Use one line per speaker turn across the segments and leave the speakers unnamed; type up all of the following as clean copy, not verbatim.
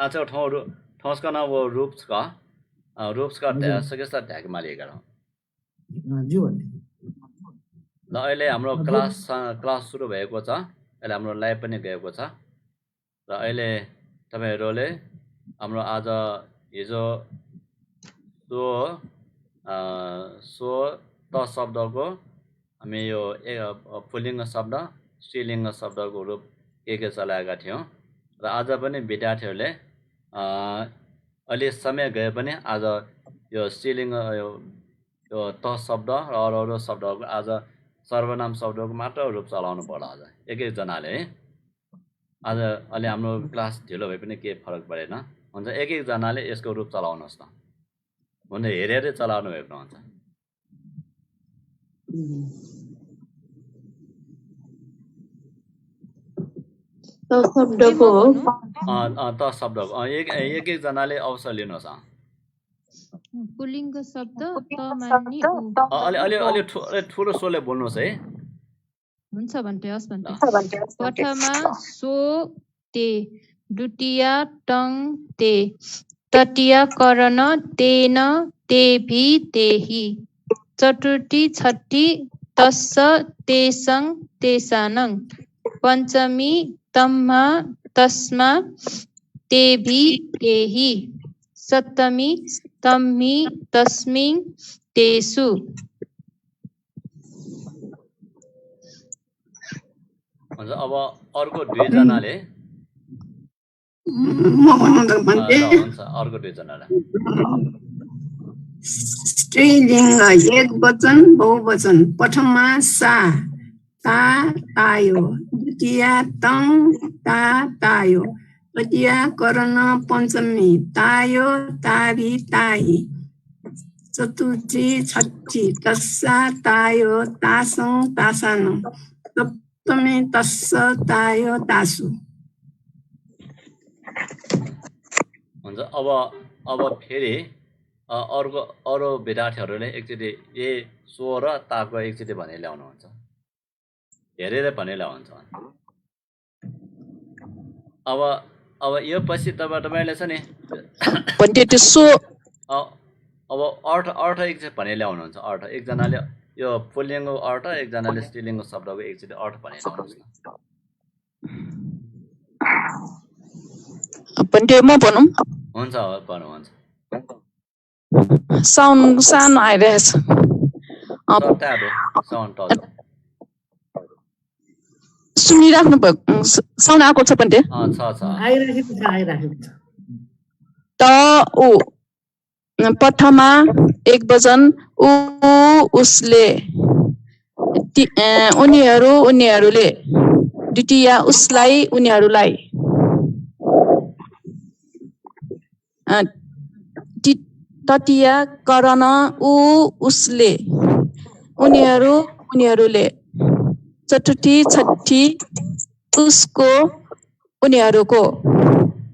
आजको ठौँसका नाम वो रूप्सका सकेस्ता ढ्याक मालिएका रह
ज्यू भन्ने
ल अहिले हाम्रो क्लास सुरु भएको छ अहिले हाम्रो लाइभ पनि गएको छ र अहिले तपाईहरुले हाम्रो आज हिजो सो त शब्दको हामी यो पुल्लिङ्ग शब्द स्त्रीलिङ्ग शब्दको रूप के चलाएका थियौं र आज पनि विद्यार्थीहरूले अलि समय गए पनि आज यो स्त्रीलिङ्ग यो त शब्द र अरू शब्दको आज सर्वनाम शब्दको मात्र रूप चलाउनु पर्ला आज एक जनाले है आज अलि हाम्रो क्लास ढिलो भए पनि केही फरक परेन हुन्छ एक जनाले यसको रूप चलाउनुहोस् न भन्ने हेरेरै चलाउनु भएको हुन्छ त शब्दको एक जनाले अवसर लिनुहोस्
पुल्लिङ्ग शब्द त मान्ने
अलि ठुलो स्वरले बोल्नुहोस् है
हुन्छ भन्टे हस् भन्टे प्रथमा सो ते द्वितीया टङ ते तृतीया करण तेन तेभि तेहि चतुर्थी छठी तस्स तेसं तेसानं पञ्चमी तम्मा तस्मा तेभि तेहि सप्तमी तम्मि तस्मिन् तेषु
अब अर्को दुईजनाले अर्को दुईजनालाई
स्त्रीलिङ्ग एक वचन बहुवचन प्रथमा सा ता तायो द्वितीया तङ ता तायो तृतीया करण पञ्चमी तायो ताभि ताहि चतुर्थी छठी तस्सा तायो तासं तासानं सप्तमी तस्स तायो तासु
हुन्छ अब फेरि अरू विद्यार्थीहरूले एकचोटि ए सो र ताको एकचोटि भने ल्याउनुहुन्छ हेरेर भने ल्याउँछ अब यो पछि तपाईले छ नि अब अर्थ एकचोटि भने ल्याउनुहुन्छ अर्थ एकजनाले यो पुल्लिङ्गको अर्थ एकजनाले स्त्रीलिङ्ग शब्दको एकचोटि अर्थ भने ल्याउनुहोस्
म भनौँ
हुन्छ भन्नुहुन्छ
साउन्ड सानो आइरहेछ सुनिराख्नु भएको साउन्ड आएको छ पन्टे त उ प्रथमा एक वचन उ उसले उनीहरू उनीहरूले द्वितीय उसलाई उनीहरूलाई तृतीय करण उ उसले उनीहरू उनीहरूले चतुर्थी छठी उसको उनीहरूको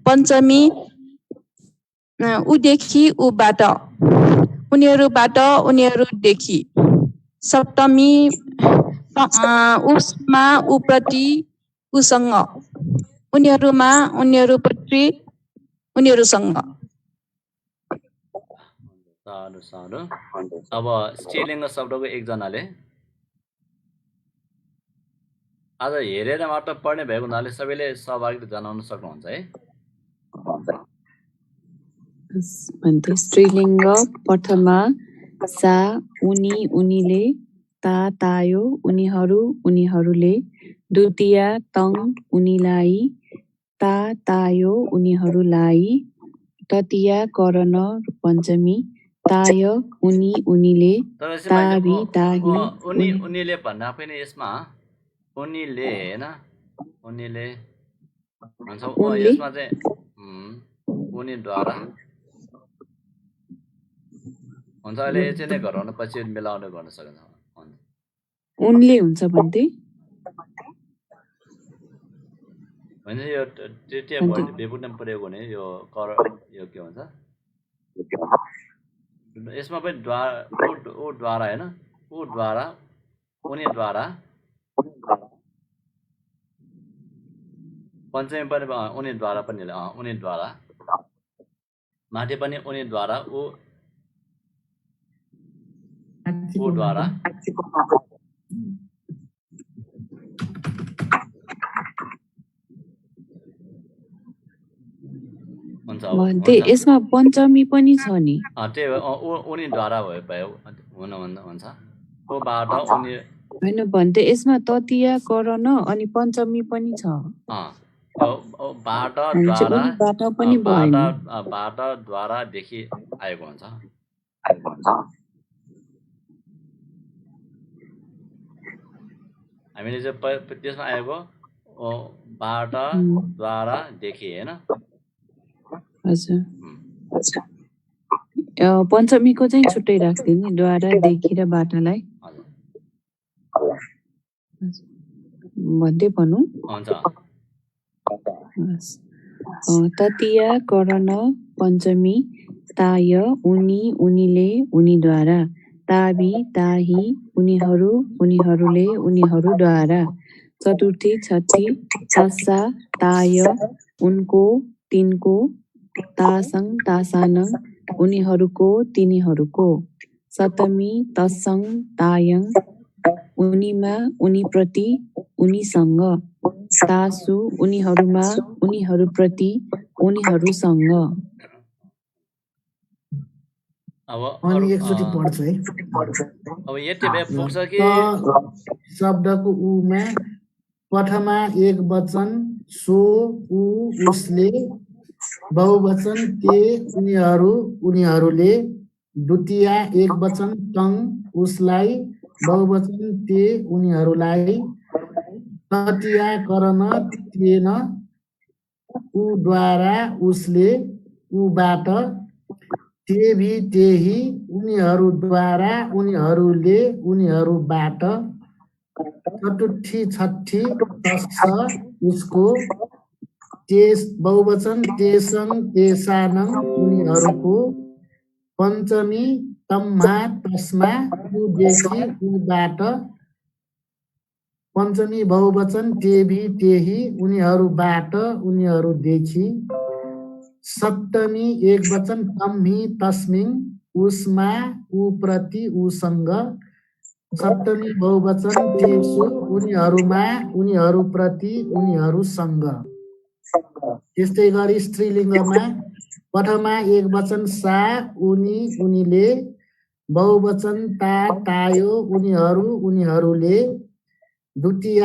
पञ्चमी उदेखि उबाट उनीहरूबाट उनीहरूदेखि सप्तमी उसमा उप्रति उसँग उनीहरूमा उनीहरूप्रति उनीहरूसँग
अब स्त्रीलिङ्ग शब्दको एकजनाले आज हेरेर मात्र पढ्ने भएको हुनाले सबैले सहभागिता जनाउन सक्नुहुन्छ है
स्त्रीलिङ्ग प्रथमा सा उनी उनीले ता तायो उनीहरू उनीहरूले द्वितीय तङ उनीलाई ता तायो उनीहरूलाई तृतीय करण पञ्चमी ताय उनी उनीले ताभि ताहि
उनीले भन्दा पनि यसमा उनीले हैन उनीले भन्छ यसमा चाहिँ उनीद्वारा हुन्छ अहिले चाहिँ नै गराउन पछि मिलाउने गर्न सकिन्छ
उनले हुन्छ भन्दै
हैन यो तृतीय विभुटम प्रयोग हुने यो कर यो के भन्छ यसमा पनि द्वारा हैन उ द्वारा उनीद्वारा पञ्चमी पनि उनीद्वारा पनि उनीद्वारा माथि पनि उनीद्वारा
माथिको
ऊद्वारा हुन्छ
भन्थे यसमा पञ्चमी पनि छ नि
त्यही उनीद्वारा भयो हुन्छ ऊबाट उनी
होइन भन्थे यसमा ततिया करण अनि पञ्चमी पनि छ
बाट
हामी चाहिँ
द्वारा
उनीबाट पनि भएन
बाट द्वारादेखि आएको हुन्छ हामीले चाहिँ त्यसमा आएको बाट द्वारादेखि होइन
हजुर पञ्चमीको चाहिँ छुट्टै राख्थ्यो नि द्वारादेखि र बाटालाई भन्दै भनौँ
हुन्छ
ततिया करण पञ्चमी ताय उनी उनीले उनीद्वारा ताबी ताही उनीहरू उनीहरूले उनीहरूद्वारा चतुर्थी छठी तस्सा ताय उनको तिनको तासङ तासानङ उनीहरूको तिनीहरूको सप्तमी तस्सङ तायङ उनीमा उनीप्रति उनीसँग तासु उनीहरूमा उनीहरूप्रति उनीहरूसँग
अनि एकचोटि पढ्छु है
अब यति भए पुग्छ कि
शब्दको उमा पठमा एक वचन सो ऊ उसले बहुवचन ते उनीहरू उनीहरूले द्वितीय एक वचन तङ उसलाई बहुवचन ते उनीहरूलाई तृतीय करण तेन उद्वारा उसले उबाट ते भी तेही उनीहरूद्वारा उनीहरूले उनीहरूबाट चतुर्थी छठी तस्स उसको तेस बहुवचन तेसङ तेसानङ उनीहरूको पञ्चमी तम्मा तस्मा उदेखि उबाट पञ्चमी बहुवचन तेभी तेही उनीहरूबाट उनीहरूदेखि सप्तमी एक वचन तम्ही तस्मिङ उसमा उप्रति उसँग सप्तमी बहुवचन तेसु उनीहरूमा उनीहरूप्रति उनीहरूसँग त्यस्तै गरी स्त्रीलिङ्गमा प्रथमा एक वचन सा उनी उनीले बहुवचन ता तायो उनीहरू उनीहरूले द्वितीय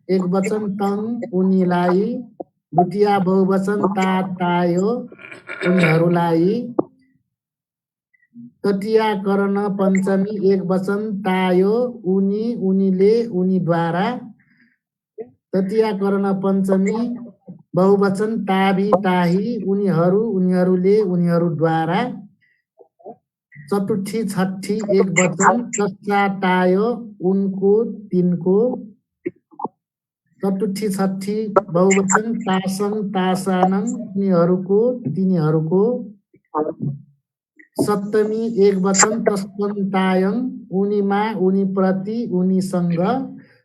एक वचन तङ उनीलाई द्वितीय बहुवचन ता तायो उनीहरूलाई तृतीय करण पञ्चमी एक वचन तायो उनी उनीले उनीद्वारा तृतीय करण पञ्चमी बहुवचन ताभी ताही उनीहरू उनीहरूले उनीहरूद्वारा चतुर्थी छठी एक वचन तस्सा तायो उनको तिनको चतुर्थी छठी बहुवचन तासङ तासानङ उनीहरूको तिनीहरूको सप्तमी एक वचन तस्सङ तायङ उनीमा उनीप्रति उनीसँग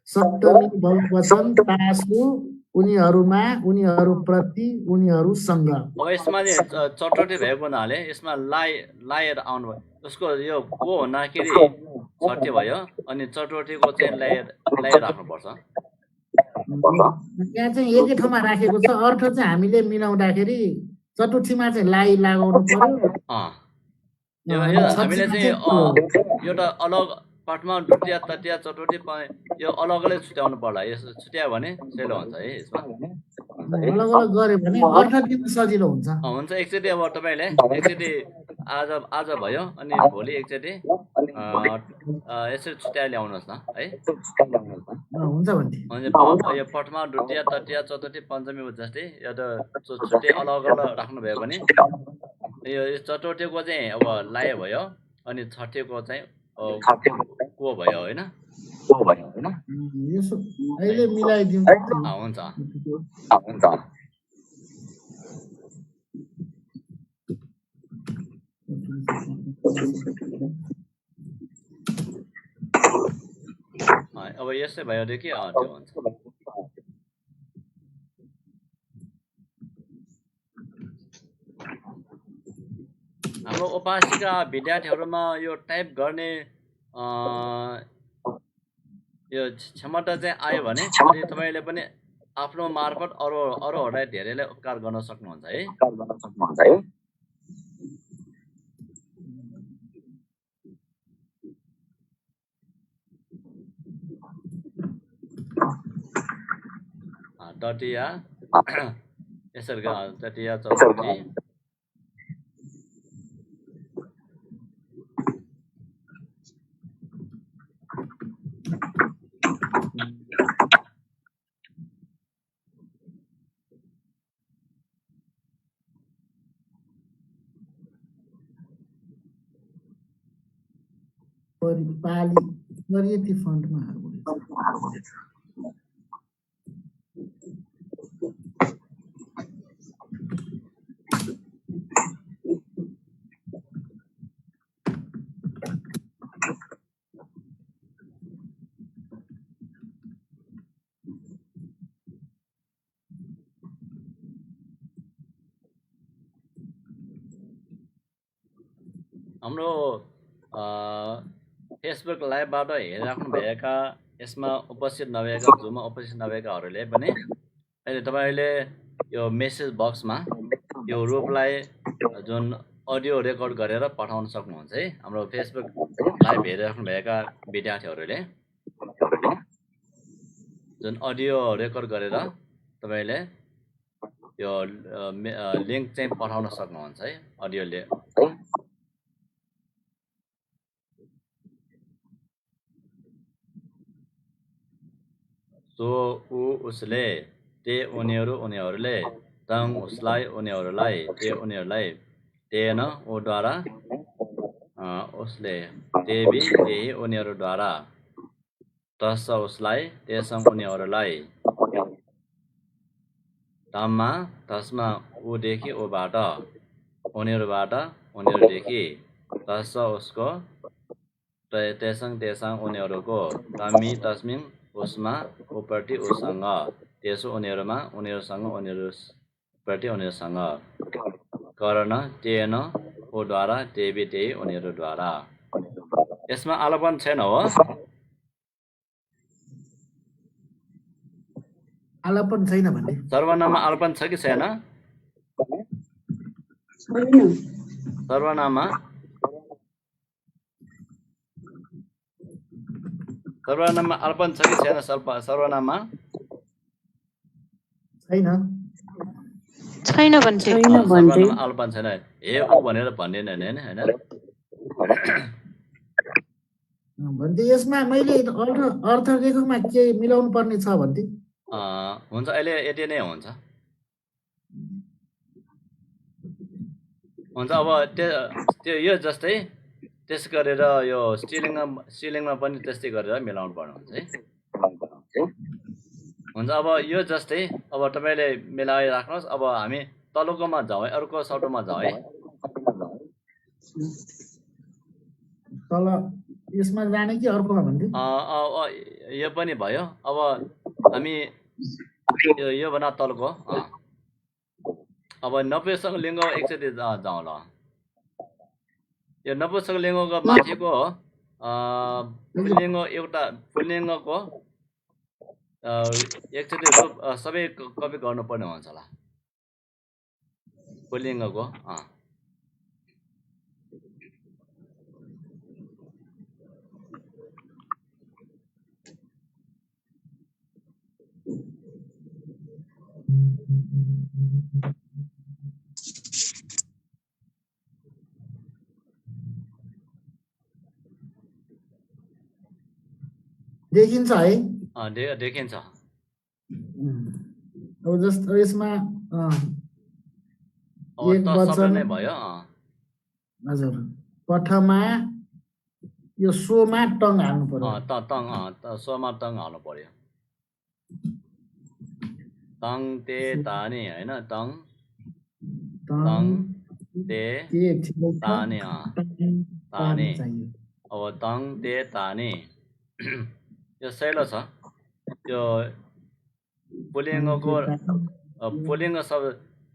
सप्तमी बहुवचन तासु उनीहरूमा उनीहरूप्रति उनीहरूसँग
अब यसमा चटोटी भएको हुनाले यसमा लाएर आउनु भयो उसको यो को हुँदाखेरि छट्टी भयो अनि चटोटीको चाहिँ लाएर राख्नुपर्छ
यहाँ चाहिँ एकै ठाउँमा राखेको छ अर्थ चाहिँ हामीले मिलाउँदाखेरि चतुर्थीमा चाहिँ लाई लगाउनु पर्यो
हामीले चाहिँ एउटा अलग पाठमा द्वितीय तृतीय चतुर्थी यो अलग अलग छुट्याउनु पर्ला यसो छुट्यायो भने सजिलो हुन्छ है यसमा
अलग अलग गऱ्यो भने अर्थ दिन सजिलो हुन्छ
हुन्छ एकचोटि अब तपाईँले एकचोटि आज भयो अनि भोलि एकचोटि यसरी छुट्याएर ल्याउनुहोस् न है
हुन्छ भने
यो पठमा द्वितीय तृतीय चतुर्थी पञ्चमी जस्तै यो त छुट्टै अलग अलग राख्नु भयो भने यो चतुर्थीको चाहिँ अब लाए भयो अनि छठीको चाहिँ को भयो होइन
अहिले मिलाइदिउँ
हुन्छ अब यसै भइहाल्यो कि त्यो हुन्छ हाम्रो उपासिका विद्यार्थीहरूमा यो टाइप गर्ने यो क्षमता चाहिँ आयो भने अनि तपाईँले पनि आफ्नो मार्फत अरूहरूलाई धेरैलाई उपकार गर्न सक्नुहुन्छ है। तटिया यसरी तटिया चौपटी
पाली यति फन्टमा
हाम्रो फेसबुक लाइभबाट हेरिराख्नुभएका यसमा उपस्थित नभएका जुममा उपस्थित नभएकाहरूले पनि अहिले तपाईँले यो मेसेज बक्समा यो रूपलाई जुन अडियो रेकर्ड गरेर पठाउन सक्नुहुन्छ है। हाम्रो फेसबुक लाइभ हेरिराख्नुभएका विद्यार्थीहरूले जुन अडियो रेकर्ड गरेर तपाईँले यो लिङ्क चाहिँ पठाउन सक्नुहुन्छ है। अडियोले सो ऊ उसले ते उनीहरू उनीहरूले तङ उसलाई उनीहरूलाई ते उनीहरूलाई तेन ऊद्वारा उसले तेबी त्यही उनीहरूद्वारा तस उसलाई त्यसम उनीहरूलाई तममा तसमा ऊदेखि ऊबाट उनीहरूबाट उनीहरूदेखि तस उसको त्यसङ त्यसङ उनीहरूको तमी तस्मिङ उसमा उप्रति उसँग त्यसो उनीहरूमा उनीहरूसँग उनीहरूप्रति उनीहरूसँग करण तेन ऊद्वारा तेबी त्यही उनीहरूद्वारा। यसमा आलापन छैन हो?
आलापन छैन भन्ने
सर्वनाममा आलापन छ कि छैन? सर्वनाममा आलापन छ कि छैन? सर्वनाममा
छैन भन्छ।
सर्वनाममा आलापन छैन। हे ऊ भनेर भन्दैन हैन हैन।
भन्थे यसमा मैले अर्थ लेखकमा के मिलाउनु पर्ने छ भन्थे?
हुन्छ, अहिले यति नै हुन्छ। अब त्यो यो जस्तै त्यस गरेर यो स्त्रीलिङ्गमा पनि त्यस्तै गरेर मिलाउनु पर्ने हुन्छ है। हुन्छ, अब यो जस्तै अब तपाईँले मिलाइराख्नुहोस्। अब हामी तलकोमा जाउँ है, अर्को शब्दमा जाउँ है।
तल यसमा जाने कि अर्कोमा भन्थे?
यो पनि भयो। अब हामी यो भन्दा तलको अब नपुंसक लिङ्ग एकचोटि जाउँ ल। यो नपुंसक लिङ्गको माथिको पुल्लिङ्ग एउटा पुल्लिङ्गको एकचोटि रूप सबै कपी गर्नुपर्ने हुन्छ होला पुल्लिङ्गको।
देखिन्छ है?
देखिन्छ।
अब जस्तो यसमा एक वचन
नै भयो।
हजुर, पठमा यो सोमा टङ हाल्नु पर्यो।
सोमा टङ हाल्नु पर्यो। तङ ते ताने हैन, तङ ते ताने ताने। अब तङ ते ताने यो सैलो छ। त्यो पुल्लिङ्गको पुल्लिङ्ग शब्द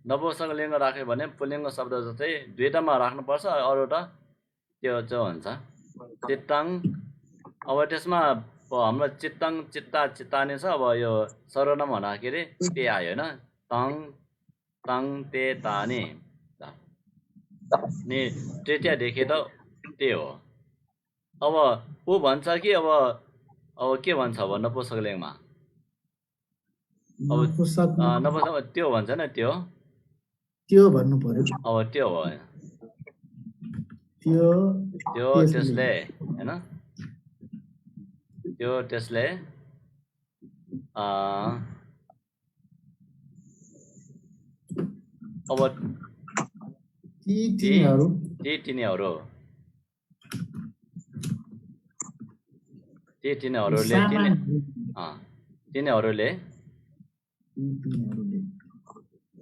नपुंसकलिङ्ग राख्यो भने पुल्लिङ्ग शब्द जस्तै दुईटामा राख्नुपर्छ, अरूवटा त्यो चाहिँ हुन्छ चित्ताङ। अब त्यसमा हाम्रो चित्ताङ चित्ता चित्तानी छ। अब यो सर्वनाम हुँदाखेरि ते आयो होइन, तङ तङ ते तानी नि तृतीय देखि त ते हो। अब ऊ भन्छ कि अब के भन्छ अब नपुंसकलिङ्गमा? अब नपुंसक त्यो भन्छ नि, त्यो
भन्नु पर्यो।
अब त्यो हो त्यो त्यसले होइन, त्यो त्यसले अब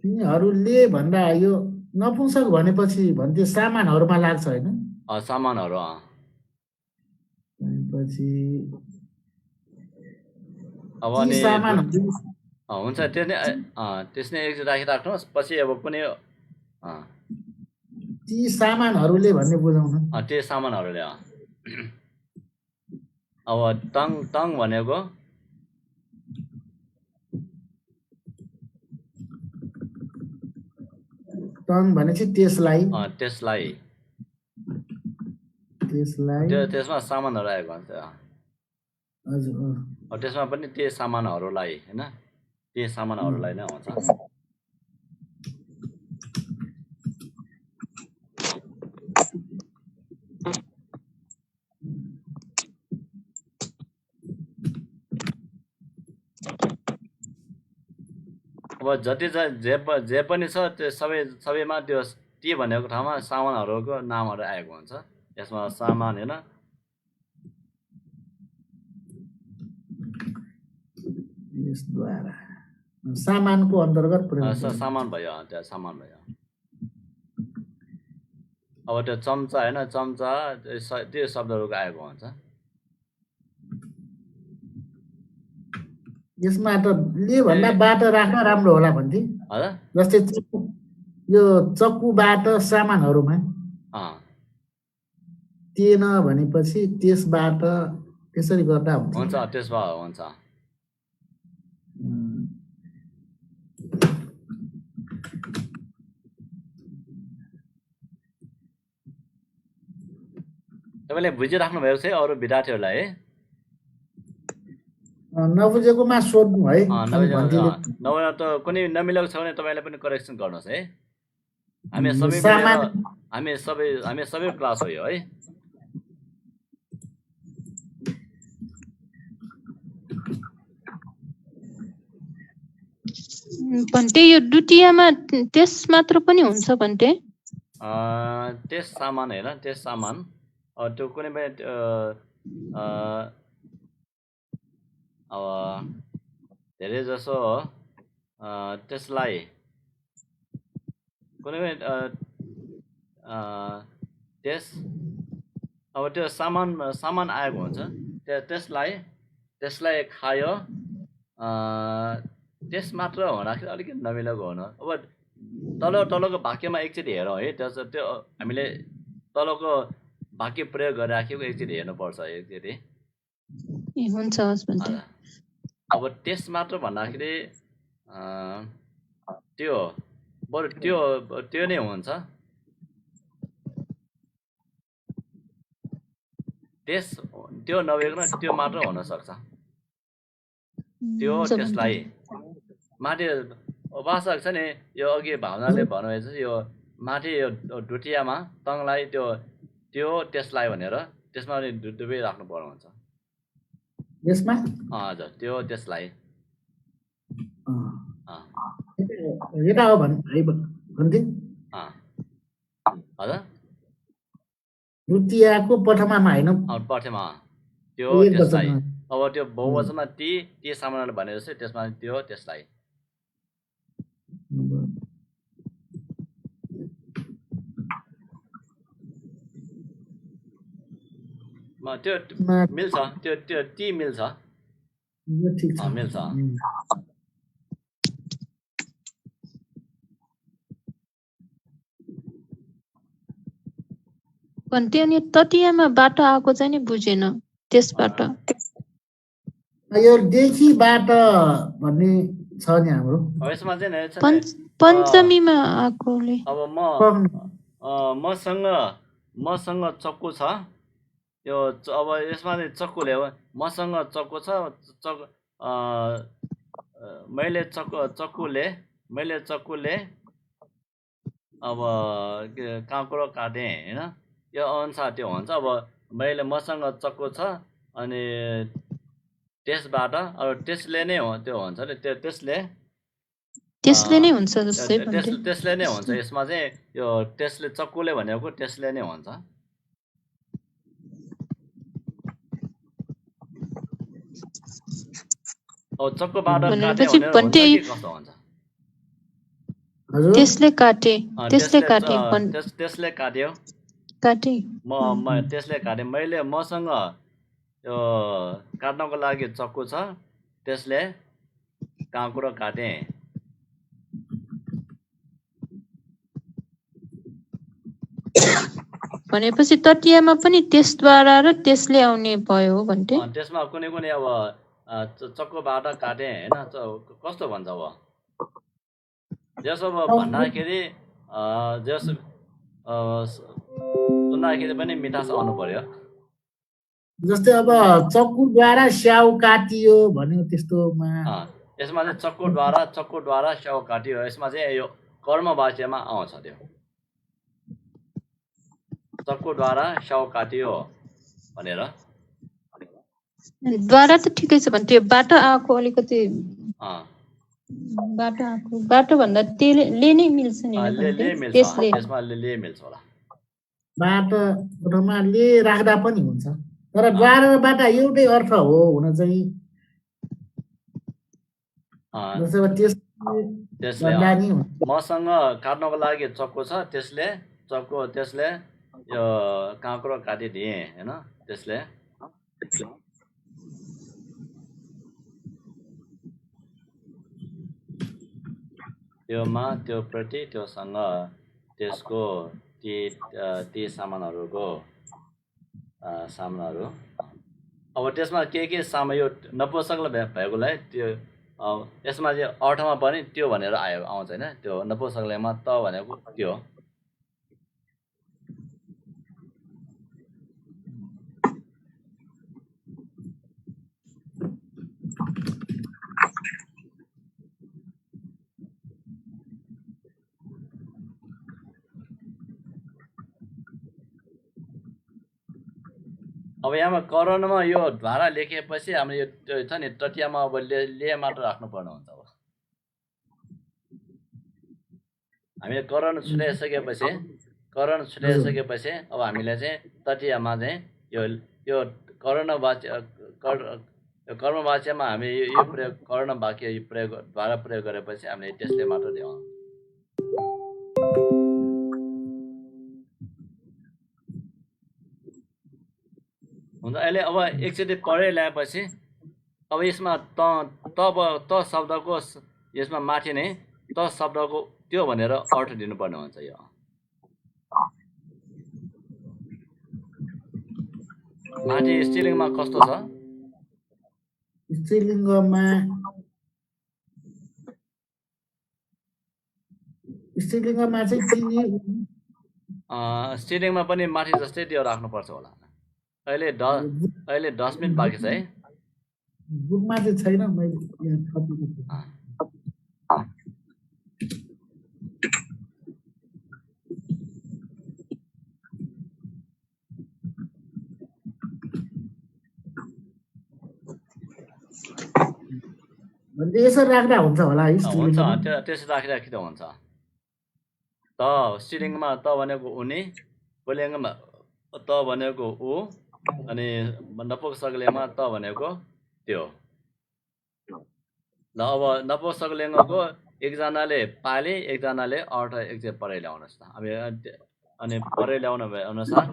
तिनीहरूले भन्दा यो नपुंसक भनेपछि भन्थे सामानहरूमा लाग्छ होइन,
सामानहरू
भनेपछि
अब अनि हुन्छ त्यसले एकचोटि राखिराख्नुहोस्। पछि अब कुनै
ती सामानहरूले भन्ने बुझाउन,
त्यो सामानहरूले अब तङ तङ भनेको
तङ भनेपछि त्यसलाई
त्यसमा सामानहरू आएको हुन्छ।
हजुर,
त्यसमा पनि त्यो सामानहरूलाई होइन, त्यो सामानहरूलाई नै हुन्छ। अब जति जे पनि छ त्यो सबैमा त्यो ती भनेको ठाउँमा सामानहरूको नामहरू आएको हुन्छ। यसमा सामान होइन,
यसद्वारा सामानको अन्तर्गत
सामान भयो, त्यो सामान भयो। अब त्यो चम्चा होइन, चम्चा त्यो शब्दहरूको आएको हुन्छ।
यसमा त ले भन्दा बाट राख्न राम्रो होला भन्थे, जस्तै यो चक्कुबाट सामानहरूमा तेन भनेपछि त्यसबाट त्यसरी गर्दा
हुन्छ, त्यसबाट हुन्छ। तपाईँले बुझिराख्नु भएको छ अरू विद्यार्थीहरूलाई है?
नबुझेकोमा सोध्नु है।
नभए त कुनै नमिलेको छ भने तपाईँले पनि करेक्सन गर्नुहोस् है। हामी सबै क्लास हो यो है।
भन्टे यो द्वितीयमा त्यस मात्र पनि हुन्छ भन्टे?
त्यस सामान होइन, त्यस सामान त्यो कुनै पनि अब धेरै जसो त्यसलाई कुनै पनि त्यस अब त्यो सामान आएको हुन्छ, त्यसलाई खायो त्यस मात्र हुँदाखेरि अलिकति नमिलेको हुनु। अब तलको वाक्यमा एकचोटि हेरौँ है, त्यो हामीले तलको वाक्य प्रयोग गरिराखेको एकचोटि हेर्नुपर्छ एकचोटि।
हुन्छ हस् भन्थे।
अब त्यस मात्र भन्दाखेरि त्यो बरु त्यो नै हुन्छ। त्यो नभइकन त्यो मात्र हुन सक्छ। त्यो त्यसलाई माथि उपासक छ नि, यो अघि भावनाले भन्नुभएछ यो माथि यो द्वितीयमा तङलाई त्यो त्यसलाई भनेर त्यसमा दुवै राख्नु पर्ने हुन्छ।
यसमा
हजुर, त्यो त्यसलाई
यता हो भन्थे।
हजुर,
द्वितीयको प्रथमामा होइन,
प्रथमा त्यो त्यसलाई। अब त्यो बहुवचनमा ती सामानले भने जस्तै त्यसमा त्यो त्यसलाई। त्यो मिल्छ, त्यो ती मिल्छ, मिल्छ।
भन्थे अनि तटियामा बाटो आएको चाहिँ नि बुझेन त्यसबाट
यो देखिबाट भन्ने छ नि हाम्रो
अब यसमा चाहिँ नि
पञ्चमीमा आएकोले
अब मसँग चक्कु छ यो अब यसमा चाहिँ चक्कुले अब मसँग चक्कु छ मैले चक्कुले अब काँक्रो काटेँ होइन यो अनुसार त्यो हुन्छ अब मसँग चक्कु छ अनि त्यसबाट अब त्यसले नै हो त्यो हुन्छ नि त्यसले
नै हुन्छ जस्तै
त्यसले नै हुन्छ यसमा चाहिँ यो त्यसले चक्कुले भनेको त्यसले नै हुन्छ अब चक्कुबाट काटे कस्तो हुन्छ
त्यसले काट्यो
म त्यसले काटे मैले मसँग यो काट्नको लागि चक्कु छ त्यसले काँक्रो काटे
भनेपछि तटियामा पनि त्यसद्वारा र त्यसले आउने भयो भन्थे
त्यसमा कुनै अब चक्कुबाट काटे होइन कस्तो भन्छ अब जसो भन्दाखेरि सुन्दाखेरि पनि मिठास आउनु पर्यो
जस्तै अब चक्कुद्वारा स्याउ काटियो भन्यो त्यस्तोमा
यसमा चाहिँ चक्कुद्वारा स्याउ काटियो यसमा चाहिँ यो कर्म वाच्यमा आउँछ त्यो चक्कुद्वारा स्याउ काटियो भनेर
द्वारा त ठिकै छ भने त्यो बाटो आएको अलिकति बाटो भन्दा ले नै मिल्छ नि
त्यसमा ले मिल्छ होला
बाटोमा ले राख्दा पनि हुन्छ तर द्वारा र बाटा एउटै अर्थ हो हुन चाहिँ
मसँग काट्नको लागि चक्कु छ त्यसले यो काँक्रो काटिदिए होइन त्यसले त्योमा त्यो प्रति त्योसँग त्यसको ती सामानहरू अब त्यसमा के सामान यो नपुंसकल भएकोलाई त्यो यसमा चाहिँ अर्थमा पनि त्यो भनेर आउँछ होइन त्यो नपुंसकलमा त भनेको त्यो अब यहाँमा करणमा यो द्वारा लेखेपछि हाम्रो यो छ नि तटियामा अब ले मात्र राख्नुपर्ने हुन्छ अब हामीले करण छुट्याइसकेपछि अब हामीले चाहिँ तटियामा चाहिँ यो कर्मवाच्यमा हामी यो प्रयोग कर्ण वाक्य द्वारा प्रयोग गरेपछि हामीले त्यसले मात्र ल्याउँ हुन्छ अहिले अब एकचोटि पढेर ल्याएपछि अब यसमा त शब्दको यसमा माथि नै त शब्दको त्यो भनेर अर्थ दिनुपर्ने हुन्छ यो माथि स्त्रीलिङ्गमा कस्तो छ
स्त्रीलिङ्गमा चाहिँ
स्त्रीलिङ्गमा पनि माथि जस्तै त्यो राख्नुपर्छ होला अहिले 10 मिनट बाँकी छ है
बुकमा चाहिँ छैन मैले यहाँ थपेको छु यसरी राख्दा हुन्छ होला है
हुन्छ त्यसो राखिराख्दा हुन्छ त स्त्रीलिङ्गमा त भनेको उनी पुल्लिङ्गमा त भनेको ऊ अनि नपुंसकलिङ्गमा त भनेको त्यो ल अब नपुंसकलिङ्गको एकजनाले पाले एकजनाले अर्थ एकचोटि पढाइ ल्याउनुहोस् त अनि पढाइ ल्याउनु भए अनुसार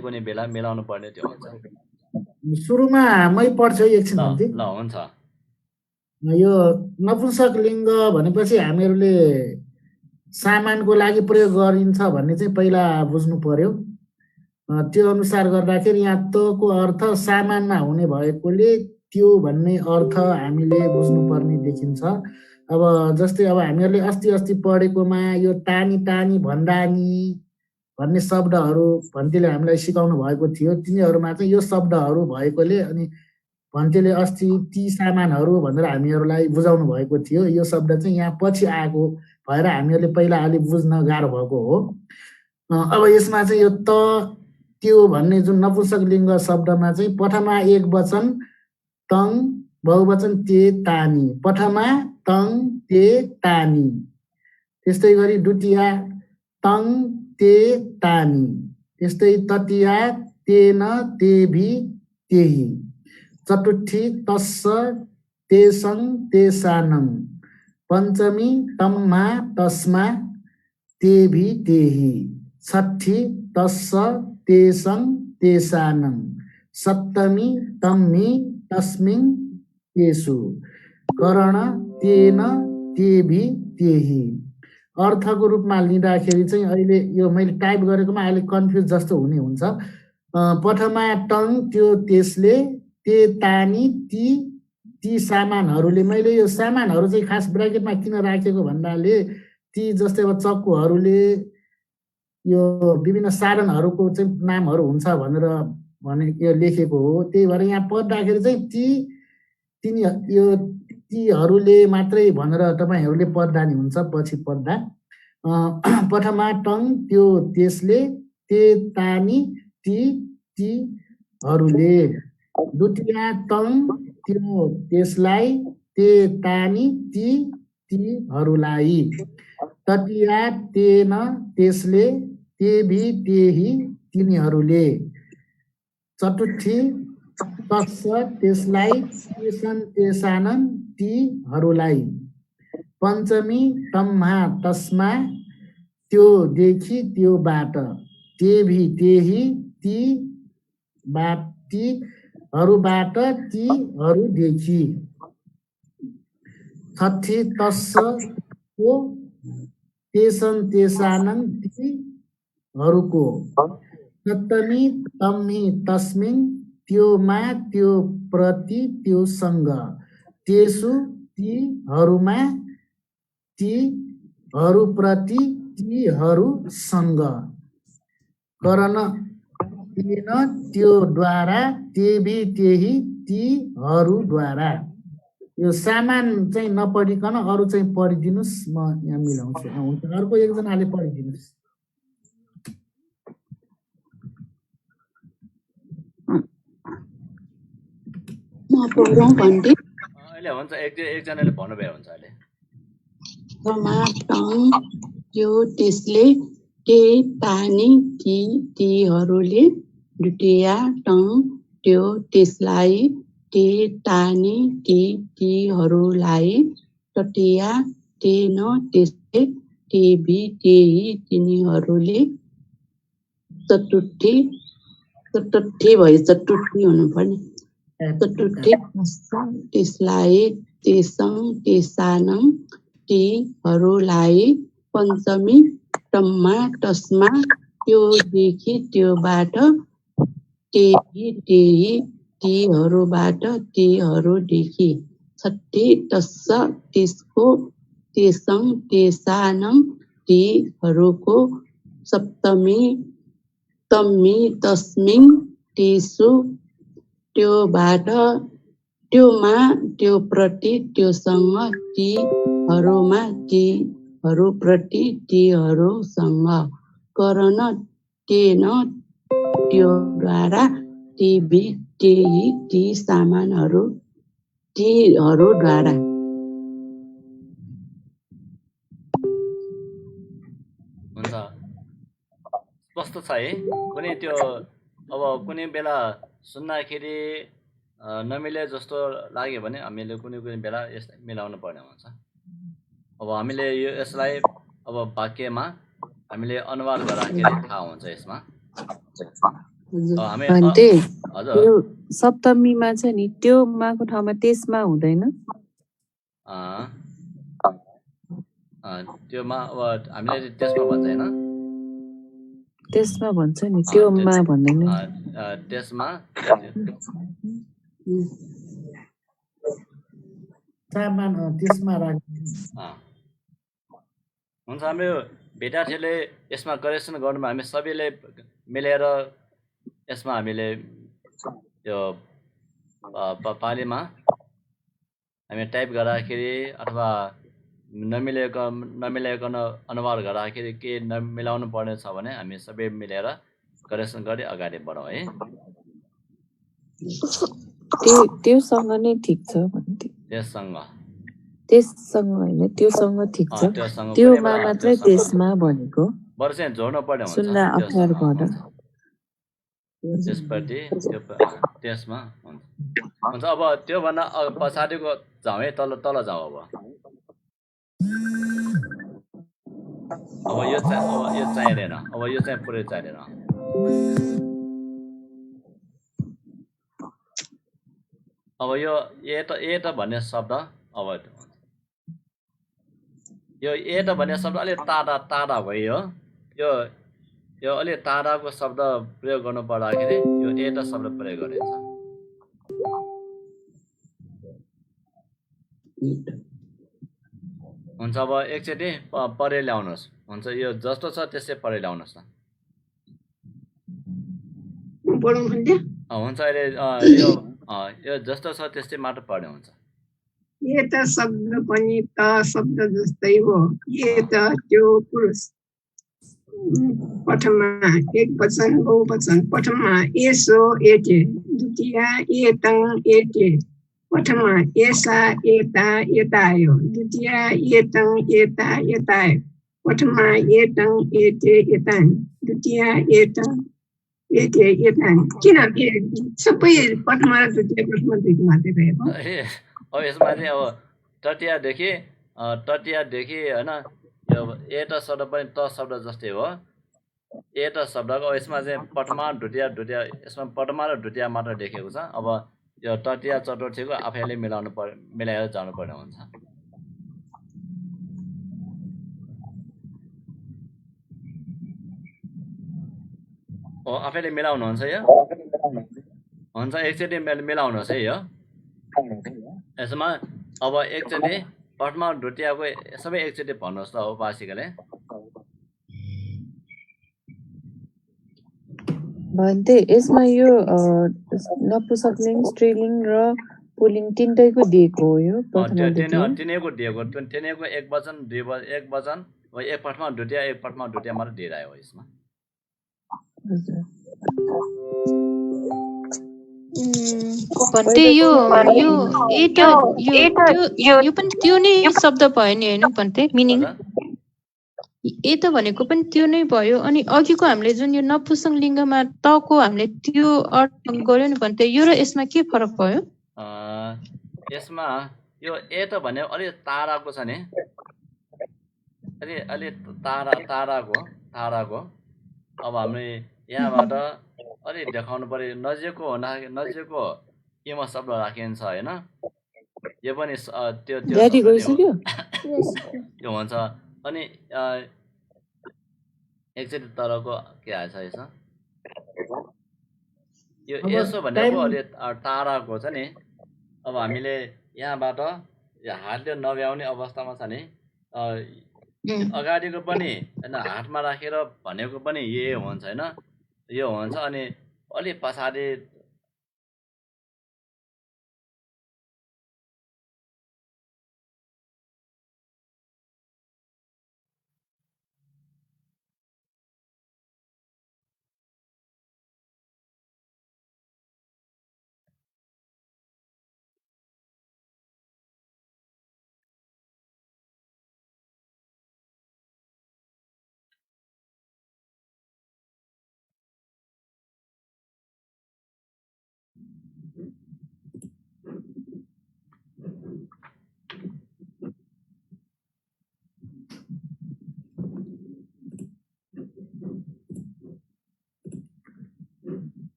कुनै बेला मिलाउनु पर्ने त्यो हुन्छ
सुरुमा मै पढ्छु एकछिन
ल हुन्छ
यो नपुंसकलिङ्ग भनेपछि हामीहरूले सामानको लागि प्रयोग गरिन्छ भन्ने चाहिँ पहिला बुझ्नु पर्यो त्यो अनुसार गर्दाखेरि यहाँ तको अर्थ सामानमा हुने भएकोले त्यो भन्ने अर्थ हामीले बुझ्नुपर्ने देखिन्छ। अब जस्तै अब हामीहरूले अस्ति पढेकोमा यो टानी टानी भन्दानी भन्ने शब्दहरू भन्तीले हामीलाई सिकाउनु भएको थियो। तिनीहरूमा चाहिँ यो शब्दहरू भएकोले अनि भन्तीले अस्ति ती सामानहरू भनेर हामीहरूलाई बुझाउनु भएको थियो। यो शब्द चाहिँ यहाँ पछि आएको भएर हामीहरूले पहिला अलि बुझ्न गाह्रो भएको हो। अब यसमा चाहिँ यो त त्यो भन्ने जुन नपुंसक लिङ्ग शब्दमा चाहिँ प्रथमा एक वचन तङ, बहुवचन ते तानी, प्रथमा तङ ते तानी, त्यस्तै गरी द्वितीया तङ ते तानी, त्यस्तै तृतीया तेन तेभि तेही, चतुर्थी तस्स तेसङ तेसानङ, पञ्चमी तम्मा तस्मा तेभि तेही, छठी तस्स तेसङ तेसानङ, सप्तमी तम्मी तस्मिङ तेसु, करण तेन तेभि तेही। अर्थको रूपमा लिँदाखेरि चाहिँ अहिले यो मैले टाइप गरेकोमा अहिले कन्फ्युज जस्तो हुने हुन्छ। प्रथमा टङ त्यो त्यसले, ते तानी ती सामानहरूले, मैले यो सामानहरू चाहिँ खास ब्राकेटमा किन राखेको भन्नाले ती जस्तै अब चक्कुहरूले यो विभिन्न साधनहरूको चाहिँ नामहरू हुन्छ भनेर यो लेखेको हो। त्यही भएर यहाँ पढ्दाखेरि चाहिँ तीहरूले मात्रै भनेर तपाईँहरूले पढ्दा नि हुन्छ पछि पढ्दा। प्रथमा टङ त्यो त्यसले, ते तानी तीहरूले, द्वितीया तङ त्यो त्यसलाई, ते तानी तीहरूलाई, तृतीया तेन त्यसले, तेभि तेही तिनीहरूले, चतुर्थी तस्स त्यसलाई, तेसन तेसानन् तीहरूलाई, पञ्चमी तम्हा तस्मा त्योदेखि त्योबाट, तेभि तेही तीहरूबाट तीहरूदेखि, छठी तस्स को तेसन तेसानङ तीहरूको, सप्तमी तम्ही तस्मिङ त्योमा त्योप्रति त्योसँग, तेसु तीहरूमा तीहरूप्रति तीहरूसँग, करण तेन त्योद्वारा, तेभि तेही तीहरूद्वारा। यो सामान चाहिँ नपढिकन अरू चाहिँ पढिदिनुहोस्, म यहाँ मिलाउँछु। हुन्छ, अर्को एकजनाले पढिदिनुहोस्।
अहिले हुन्छ, एकजनाले भन्नुभयो हुन्छ अहिले।
त्यो त्यसले, ते तानी तीहरूले, द्वितीया टङ त्यो त्यसलाई, ते तानी तीहरूलाई, तृतीया तेन त्यसले, तेभि तेही तिनीहरूले, चतुर्थी भयो, चतुर्थी हुनुपर्ने, चतुर्थी त्यसलाई, तेसङ तेसानङ तीहरूलाई, पञ्चमी तम्मा तस्मा त्योदेखि त्योबाट, तेभि तेही तीहरूबाट तीहरूदेखि, छठी तस्स त्यसको, तेसङ तेसानङ तीहरूको, सप्तमी तम्मी तस्मिङ तेसु त्योबाट, त्योमा त्योप्रति त्योसँग, तीहरूमा तीहरूप्रति तीहरूसँग, करण तेन त्योद्वारा, तेभि तेही ती सामानहरू तीहरूद्वारा।
हुन्छ, स्पष्ट छ है? कुनै त्यो अब कुनै बेला सुन्दाखेरि नमिले जस्तो लाग्यो भने हामीले कुनै बेला यसलाई मिलाउनु पर्ने हुन्छ। अब हामीले यसलाई अब वाक्यमा हामीले अनुवाद गर्दाखेरि थाहा हुन्छ यसमा।
त्यो सप्तमीमा चाहिँ नि त्यो माको ठाउँमा त्यसमा हुँदैन?
त्योमा अब हामीले त्यसमा भन्छ होइन,
त्यसमा भन्छ नि त्योमा भन्दैन
त्यसमा
सामान त्यसमा राख्नु
हुन्छ। हाम्रो विद्यार्थीले यसमा करेक्सन गर्नुमा हामी सबैले मिलेर यसमा हामीले त्यो पालीमा हामी टाइप गर्दाखेरि अथवा नमिलाइकन अनुवाद गर्दाखेरि के नमिलाउनु पर्ने छ भने हामी सबै मिलेर करेक्सन गरी अगाडि बढौँ है।
त्योसँग नै ठिक छ भन्थे
त्यससँग
होइन त्योसँग ठिक छ त्योमा मात्रै त्यसमा भनेको
बरु चाहिँ जोड्नु पर्ने हुन्छ
सुन्न अप्ठ्यारो पर्छ
त्यसपट्टि त्यसमा हुन्छ। अब त्योभन्दा पछाडिको जाउँ है, तल जाउँ। अब यो चाहिँदैन, अब यो चाहिँ पुरै चाहिँदैन। अब यो एट भन्ने शब्द अब यो एट भन्ने शब्द अलिक टाढा भयो। यो अलि टाढाको शब्द प्रयोग गर्नु पर्दाखेरि यो एट शब्द प्रयोग गरिन्छ। हुन्छ। अब एकचोटि परे ल्याउनुहोस्। हुन्छ, यो जस्तो छ त्यसै परे ल्याउनुहोस् न। हुन्छ, अहिले यो जस्तो छ त्यस्तै मात्र पढ्ने हुन्छ।
ये त शब्द पनि त शब्द जस्तै हो। ये त त्यो पुरुष प्रथममा एक वचन बहुवचन। प्रथममा यसो एटे, द्वितीय एतं एटे, प्रथममा एसा एता एतायो, द्वितीय एतं एता एतायो, प्रथममा एतं एटे एतान्, द्वितीय एतं एटे एतान्। किन सबै प्रथमा र द्वितीय प्रथमा दुईको मात्रै भएको?
अब यसमा चाहिँ अब तटियादेखि होइन, यो एट शब्द पनि त शब्द जस्तै हो। एट शब्दको यसमा चाहिँ प्रथमा द्वितीय यसमा प्रथमा र द्वितीय मात्र लेखेको छ। अब यो तटिया चतुर्थीको आफैले मिलाएर जानु पर्ने हुन्छ। आफैले मिलाउनुहुन्छ यो? हुन्छ, एकचोटि मिलाउनुहोस् है यो। यसमा अब एकचोटि प्रथमा द्वितीयको सबै एकचोटि भन्नुहोस् त हो वार्षिकले।
भन्थे यसमा यो नपुंसकलिङ्ग, स्त्रीलिङ्ग र पुल्लिङ्ग तिनटैको दिएको हो यो
तिनैको दिएको। तिनैको एक वचन एक वचन एक प्रथमा द्वितीय मात्र दिइरह्यो हो यसमा।
भन्थे यो पनि त्यो नै शब्द भयो नि होइन भन्थे मिनिङ? ए त भनेको पनि त्यो नै भयो। अनि अघिको हामीले जुन यो नपुंसकलिङ्गमा तको हामीले त्यो अर्थ गर्यो नि भन्थे, यो र यसमा के फरक भयो?
यसमा यो ए त भने अलि ताराको छ नि, अलि ताराको। अब हामीले यहाँबाट अलि देखाउनु पर्यो नजिकको इमा शब्द राखिन्छ होइन। यो पनि त्यो हुन्छ। अनि एकचोटि तरको के आएछ यसमा? यो यसो भनेको अलि टाढाको छ नि। अब हामीले यहाँबाट हातले नभ्याउने अवस्थामा छ नि, अगाडिको पनि होइन हातमा राखेर भनेको पनि यही हुन्छ होइन, यो हुन्छ। अनि अलि पछाडि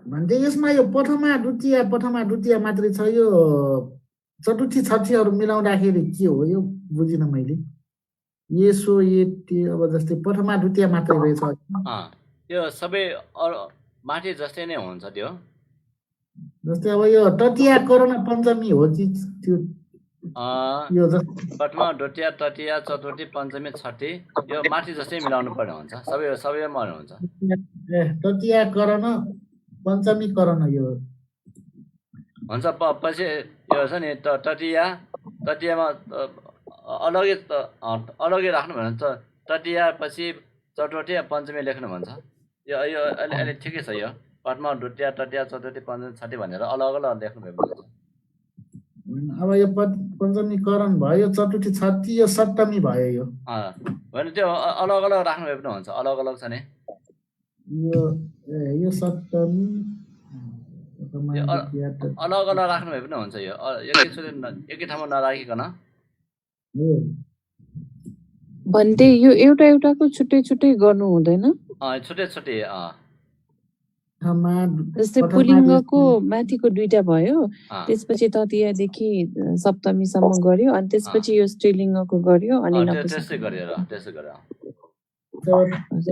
भन्थे यसमा यो प्रथमा द्वितीय मात्रै छ। यो चतुर्थी छठीहरू मिलाउँदाखेरि के हो यो बुझिनँ मैले। यसो अब जस्तै प्रथमा द्वितीय मात्रै रहेछ।
यो सबै माथि जस्तै नै हुन्छ त्यो
जस्तै अब यो तटिया करोना पञ्चमी हो कि त्यो यो
प्रथमा द्वितीय तृतीय चतुर्थी पञ्चमी छठी यो माथि जस्तै मिलाउनु पर्ने हुन्छ सबैमा हुन्छ
तटिया करण पञ्चमी करण यो
हुन्छ पछि यो छ नि तटियामा अलगै राख्नु भने तटिया पछि चतुर्थी पञ्चमी लेख्नु भन्छ यो अहिले ठिकै छ यो प्रथमा द्वितीय तृतीय चतुर्थी पञ्चमी छठी भनेर अलग लेख्नु भएको हुन्छ
अब यो पञ्चमी करण भयो चतुर्थी छठी यो सप्तमी भयो यो
भने त्यो अलग राख्नु भएको हुन्छ अलग छ नि
यो सप्तमी
अलग राख्नु भए पनि हुन्छ यो एकै ठाउँमा नराखिकन
भन्दै यो एउटाको छुट्टै गर्नु हुँदैन
छुट्टै
जस्तै पुलिङ्गको माथिको 2टा भयो त्यसपछि तृतीयादेखि सप्तमीसम्म गर्यो अनि त्यसपछि यो स्त्रीलिङ्गको गर्यो अनि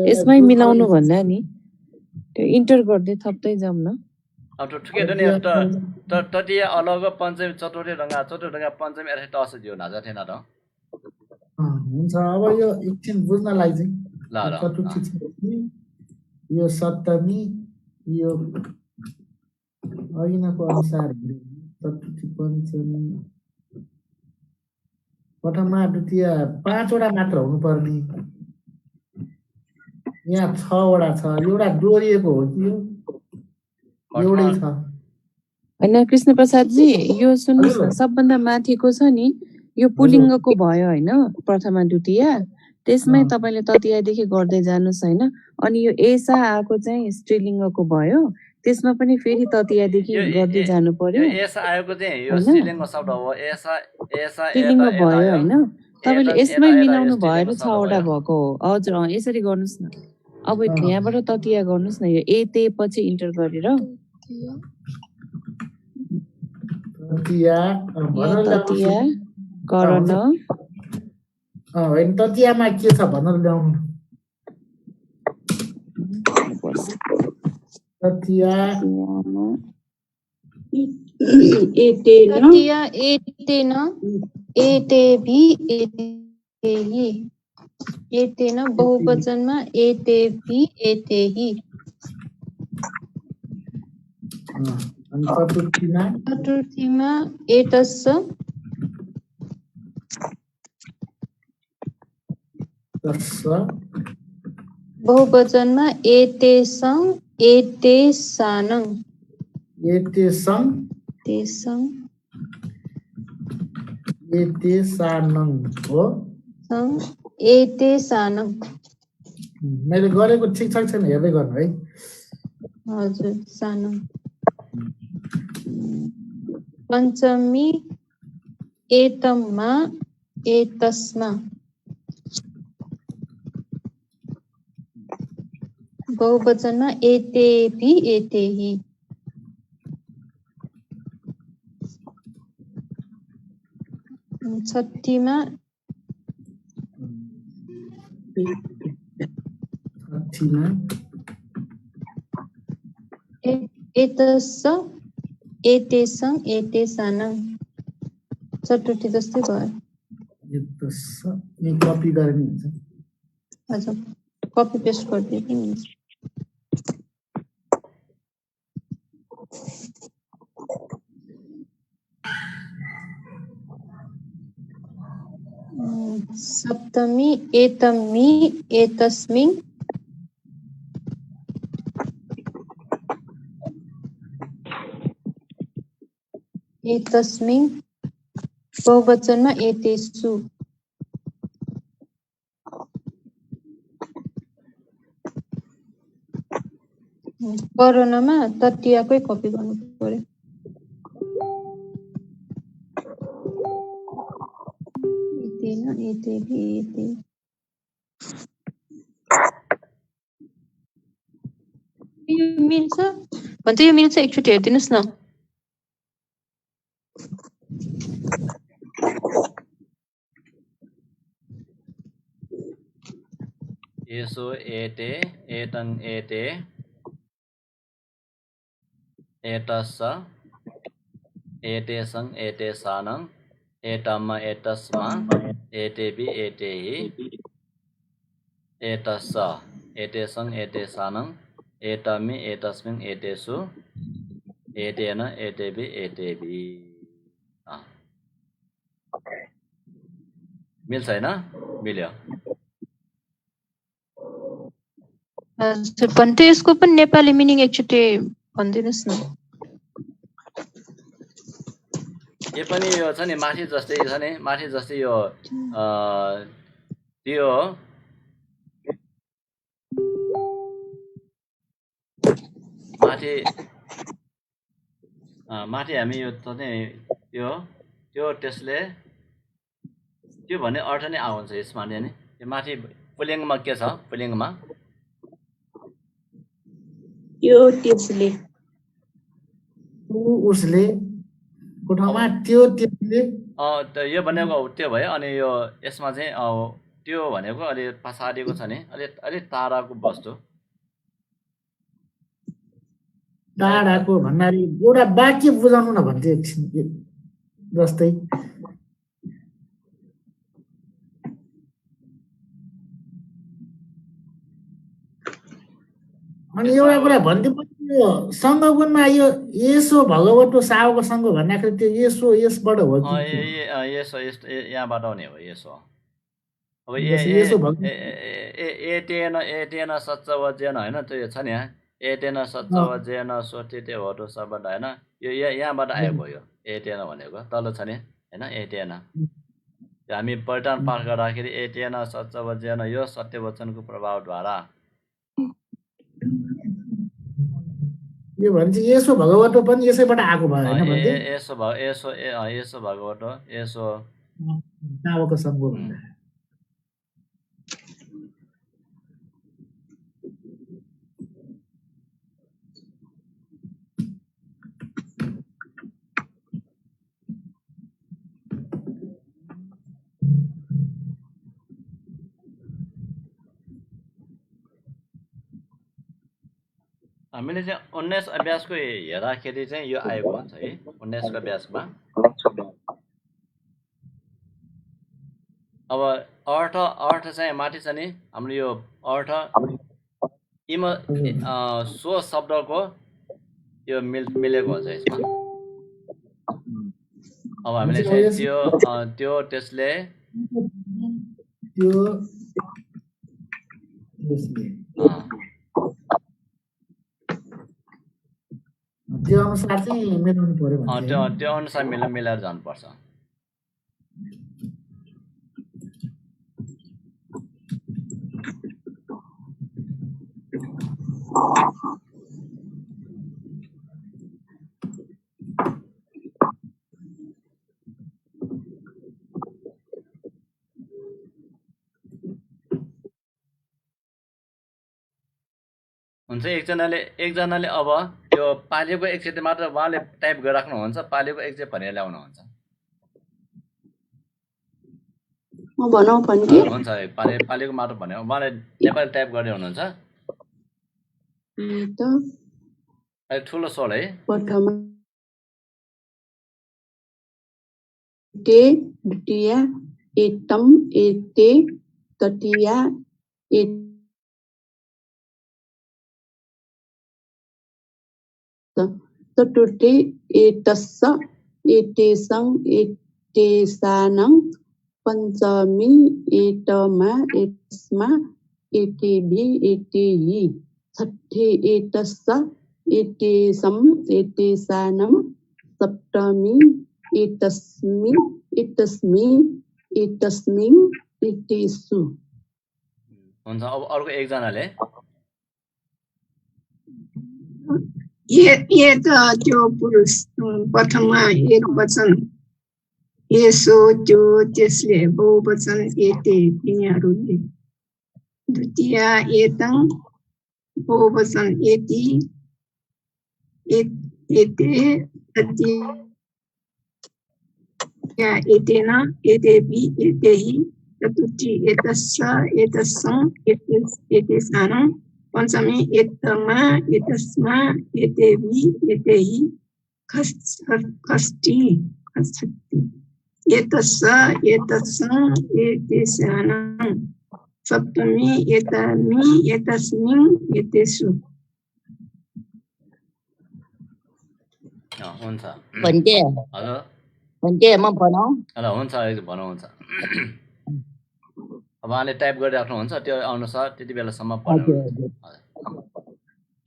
यसमै मिलाउनु भन्दा नि त्यो इन्टर गर्दै थप्दै जाउँ न
ठिकै हो नि तृतीय अलग पञ्चमी चतुर्थी ढङ्गा पञ्चमी यता टस दियो नाजा थिएन त
हुन्छ अब यो एकछिन बुझ्नलाई चाहिँ चतुर्थी यो सप्तमी यो ऐनाको अनुसार चतुर्थी पञ्चमी प्रथमा द्वितीय 5वटा मात्र हुनुपर्ने यहाँ 6वटा छ एउटा दोहोरिएको हो कि एउटै छ
हैन कृष्ण प्रसादजी यो सुन्नुस् न सबभन्दा माथिको छ नि यो पुलिङ्गको भयो हैन प्रथमा द्वितीय त्यसमै तपाईले तृतीयदेखि गर्दै जानुस् हैन अनि यो एसा आको चाहिँ स्त्रीलिङ्गको भयो त्यसमा पनि फेरि तृतीयदेखि गर्दै जानु पर्यो
एसा आएको चाहिँ यो स्त्रीलिङ्ग शब्द हो एसा
स्त्रीलिङ्ग भयो हैन तपाईले यसमै मिलाउनु भएर 6वटा भएको हो हजुर यसरी गर्नुस् न अब यहाँबाट तृतीय गर्नुस् न यो एते पछि इन्टर गरेर तृतीय करण
होइन तृतीयमा के छ भनेर ल्याउनु तृतीय
एतेन बहुवचनमा एतेभि एतेहि चतुर्थीमा एतस्स बहुवचनमा एतेसं एतेसानं
हो
एतेसानं
मैले गरेको ठिक छ छैन हेर्दै गर्नु है
हजुर सानं पञ्चमी एतममा एतस्मा बहुवचनमा एतेभि एतेहि छठीमा एतस्स एतेसं एतेसानं चतुर्थी जस्तै भयो
कपी गर्ने हुन्छ
हजुर कपी पेस्ट गरिदिए पनि हुन्छ सप्तमी एतम्मि एतस्मिन् एतस्मिन् बहुवचनमा एतेषु करोनामा तृतीयकै कपी गर्नु पर्यो एतेन एतेभि एते यो मिल्छ भन्छ यो मिल्छ एकचोटि हेरिदिनुस् न
एस एसो एटे एतं एटे एतस्स एतेसं एतेसानं एतम एतस्मा एतेबि एतेहि एतस्स एतेसं एतेसानं एतमि एतस्मिन् एतेषु एतेन एतेबि एतेबि मिल्छ हैन मिल्यो
हजुर भन्थे यसको पनि नेपाली मिनिङ एकचोटि भनिदिनुस् न
यो पनि यो छ नि माथि जस्तै छ नि माथि जस्तै यो त्यो माथि हामी यो त नि त्यो त्यसले त्यो भन्ने अर्थ नै आउँछ यसमा नि त्यो माथि पुलिङ्गमा के छ पुलिङ्गमा
त्यो त्यसले
उसले को ठाउँमा त्यो त्यसले
यो भनेको त्यो भयो अनि यो यसमा चाहिँ त्यो भनेको अलि पछाडिको छ नि अलि टाढाको वस्तु
टाढाको भन्नाले एउटा वाक्य बुझाउनु न भन्थे एकछिन जस्तै अनि एउटा कुरा भन्दिपछि यो सङ्गगुणमा यो यसो भगवतो सावको सङ्ग भन्दाखेरि त्यो यसो यसबाट हो कि
यसो यहाँबाट नि हो यसो अब एतेन सच्च वजेन होइन त्यो छ नि एतेन सच्च वजेन सोटिते होटो सबबाट होइन यो यहाँबाट आएको यो एतेन भनेको तल छ नि होइन एतेन हामी परिटान पाठ गर्दाखेरि एतेन सच्च वजेन यो सत्य वचनको प्रभावद्वारा
यो भन्छ यसो भगवतो पनि यसैबाट आएको भयो हैन भन्थे
यसो भगवतो यसो
सावको सङ्ग भन्दा
हामीले चाहिँ 19 अभ्यासको हेर्दाखेरि चाहिँ यो आएको हुन्छ है 19 को अभ्यासमा अब अर्थ चाहिँ माथि छ नि हाम्रो यो अर्थ सो शब्दको यो मिलेको हुन्छ यसमा अब हामीले चाहिँ त्यो त्यसले
त्यो अनुसार चाहिँ मिलाउनु पर्यो
त्यो अनुसार मिलाएर जानुपर्छ हुन्छ एकजनाले अब त्यो पालेको एकचोटि मात्र उहाँले टाइप गरिराख्नुहुन्छ पालेको एकचोटि भनेर ल्याउनुहुन्छ हुन्छ पालेको मात्र भने उहाँले नेपाली टाइप गर्दै हुनुहुन्छ ठुलो स्वर है
द्वितीया एतम एते तृतीया चतुर्थी एतस्स एतेसं एतेसानं पंचमी एतमा एतस्मा एतेभि एतेहि छठी एतस्स एतेसं एतेसानं सप्तमी एतस्मि एतस्मिन् एतेषु
हुन्छ अब अर्को एकजनाले
ये त त्यो पुरुष प्रथममा एक वचन यसो त्यो त्यसले बहुवचन एते तिनीहरूले द्वितीय एतं बहुवचन एति एते तृतीय एतेन एतेभि एतेहि चतुर्थी एतस्य एतस्सं एतेषां पञ्चमी एतमा एतस्मा एतेभि एतैः खष्टि एतस्य एतस्सं एतेषां सप्तमी एतानि एतस्मिन् एतेषु
हुन्छ
भन्टे
हजुर
भन्टे म भनौँ
ल हुन्छ भनौँ हुन्छ अब उहाँले टाइप गरिराख्नुहुन्छ त्यो अनुसार त्यति बेलासम्म पढ्नु
हजुर हजुर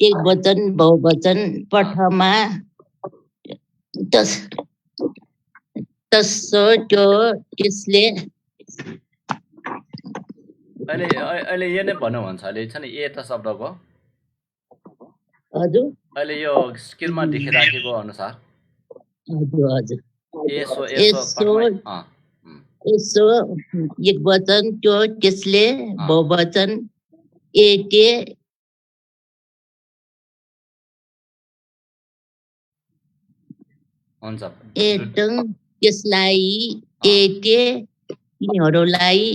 एक वचन बहुवचन प्रथमा तस्सो त्यो त्यसले
अहिले यो नै भन्नुहुन्छ अहिले छ नि ए त शब्दको
हजुर
अहिले यो स्क्रिनमा देखिराखेको अनुसार
हजुर हजुर
यसो
यसो यसो एक वचन त्यो त्यसले बहुवचन एटे
हुन्छ
एटङ त्यसलाई एटे तिनीहरूलाई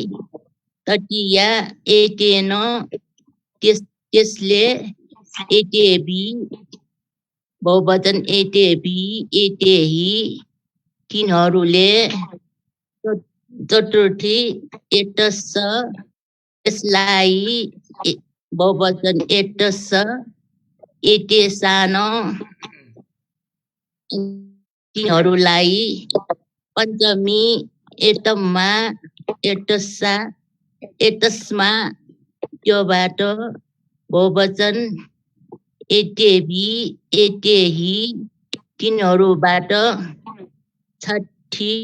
तटिया एटेन त्यसले एटेबी बहुवचन एटेबी एटेही तिनीहरूले चतुर्थी एटस यसलाई बहुवचन एटस एटेसान तिनीहरूलाई पञ्चमी एटममा एटसमा त्योबाट बहुवचन एटेबी एटेही तिनीहरूबाट छठी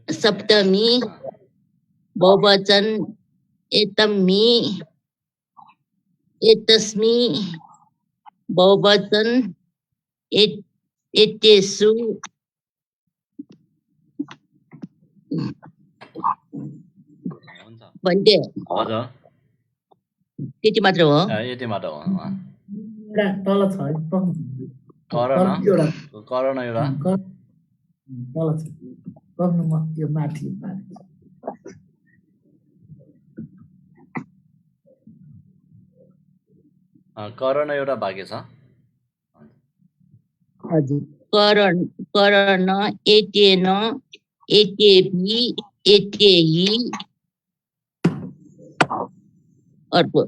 सप्तमी बहुवचन एतमी एतस्मी बहुवचन एतेषु भन्टे
हजुर
त्यति मात्र हो
यति मात्र हो
तल छ है
करण एउटा
तल छ पक्नु म यो माथि
करण एउटा बाँकी छ
हजुर करण एटेन एटेबी एटेही अर्को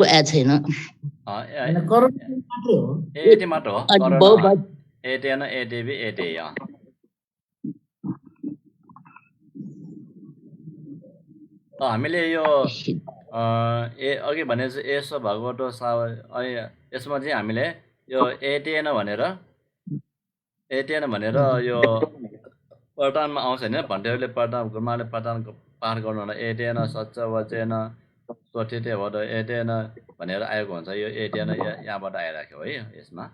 ए छैन
यति मात्र हो एटेन एटेबी एटेही हामीले यो अघि भने चाहिँ यसो भगवत यसमा चाहिँ हामीले यो एटेन भनेर यो पठानमा आउँछ होइन भन्टेहरूले गुरुमाले पठान पाठ गर्नु एटेन सच्च वचेन स्वठिते भद एटेन भनेर आएको हुन्छ यो एटेन यहाँबाट आइराख्यो है यसमा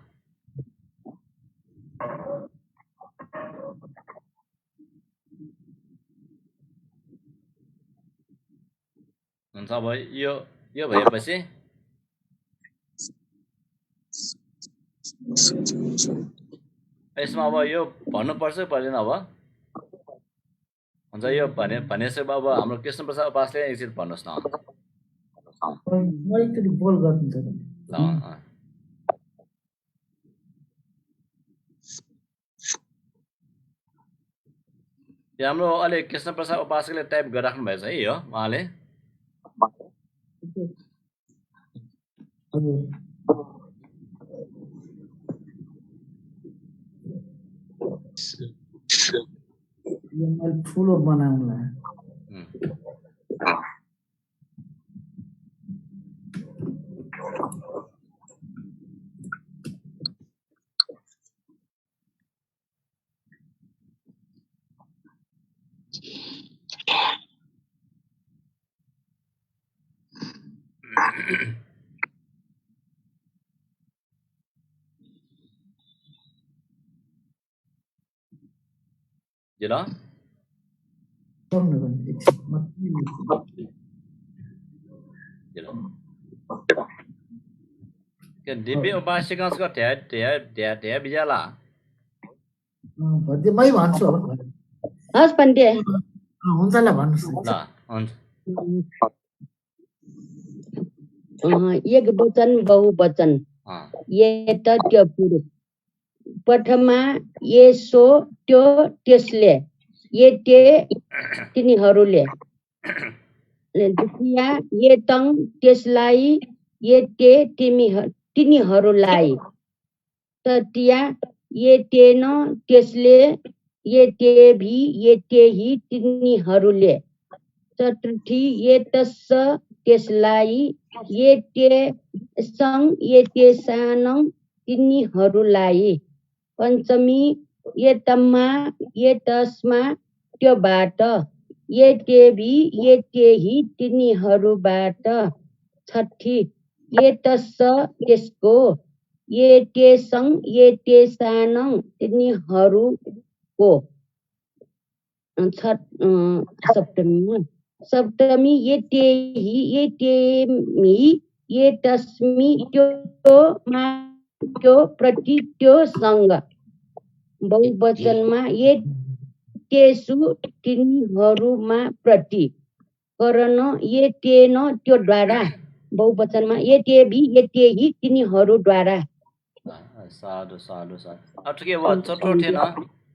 हुन्छ अब यो भएपछि यसमा अब यो भन्नुपर्छ पर्दैन अब हुन्छ यो भनेपछि अब हाम्रो कृष्ण प्रसाद उपासले एकचोटि भन्नुहोस् न
बोल गर्नुहुन्छ
हाम्रो अहिले कृष्ण प्रसाद उपासकले टाइप गरिराख्नु भएछ है यो उहाँले
ठुलो बनाउला
के दिव्य उपासिकांसको ढ्या बिजाला
भन्दै मै भन्छु अब
हस् पण्डित
हुन्छ ल भन्नुहोस्
ल हुन्छ
एक वचन बहुवचन ये त त्यो पुरुष प्रथमा ये सो त्यो त्यसले ये ते तिनीहरूले द्वितीय ये तङ त्यसलाई ये ते तिनीहरूलाई तृतीय ये तेन त्यसले ये ते भी ये तेही तिनीहरूले चतुर्थी ये तस्स त्यसलाई ये ते सङ ये तेसानङ तिनीहरूलाई पञ्चमी ये तम्मा ये तस्मा त्योबाट ये ते भी ये तेही तिनीहरूबाट छठी ये तस्स त्यसको ये तेसङ ये तेसानङ तिनीहरूको सप्तमी ये तेही ये तेमी ये तस्मी त्यो मा त्यो प्रति त्यो सँग बहुवचनमा ये तेसु तिनीहरूमा प्रति करण ये तेन त्योद्वारा बहुवचनमा ये ते भी ये तेही तिनीहरूद्वारा
साधु साधु साधु अब ठिकै भयो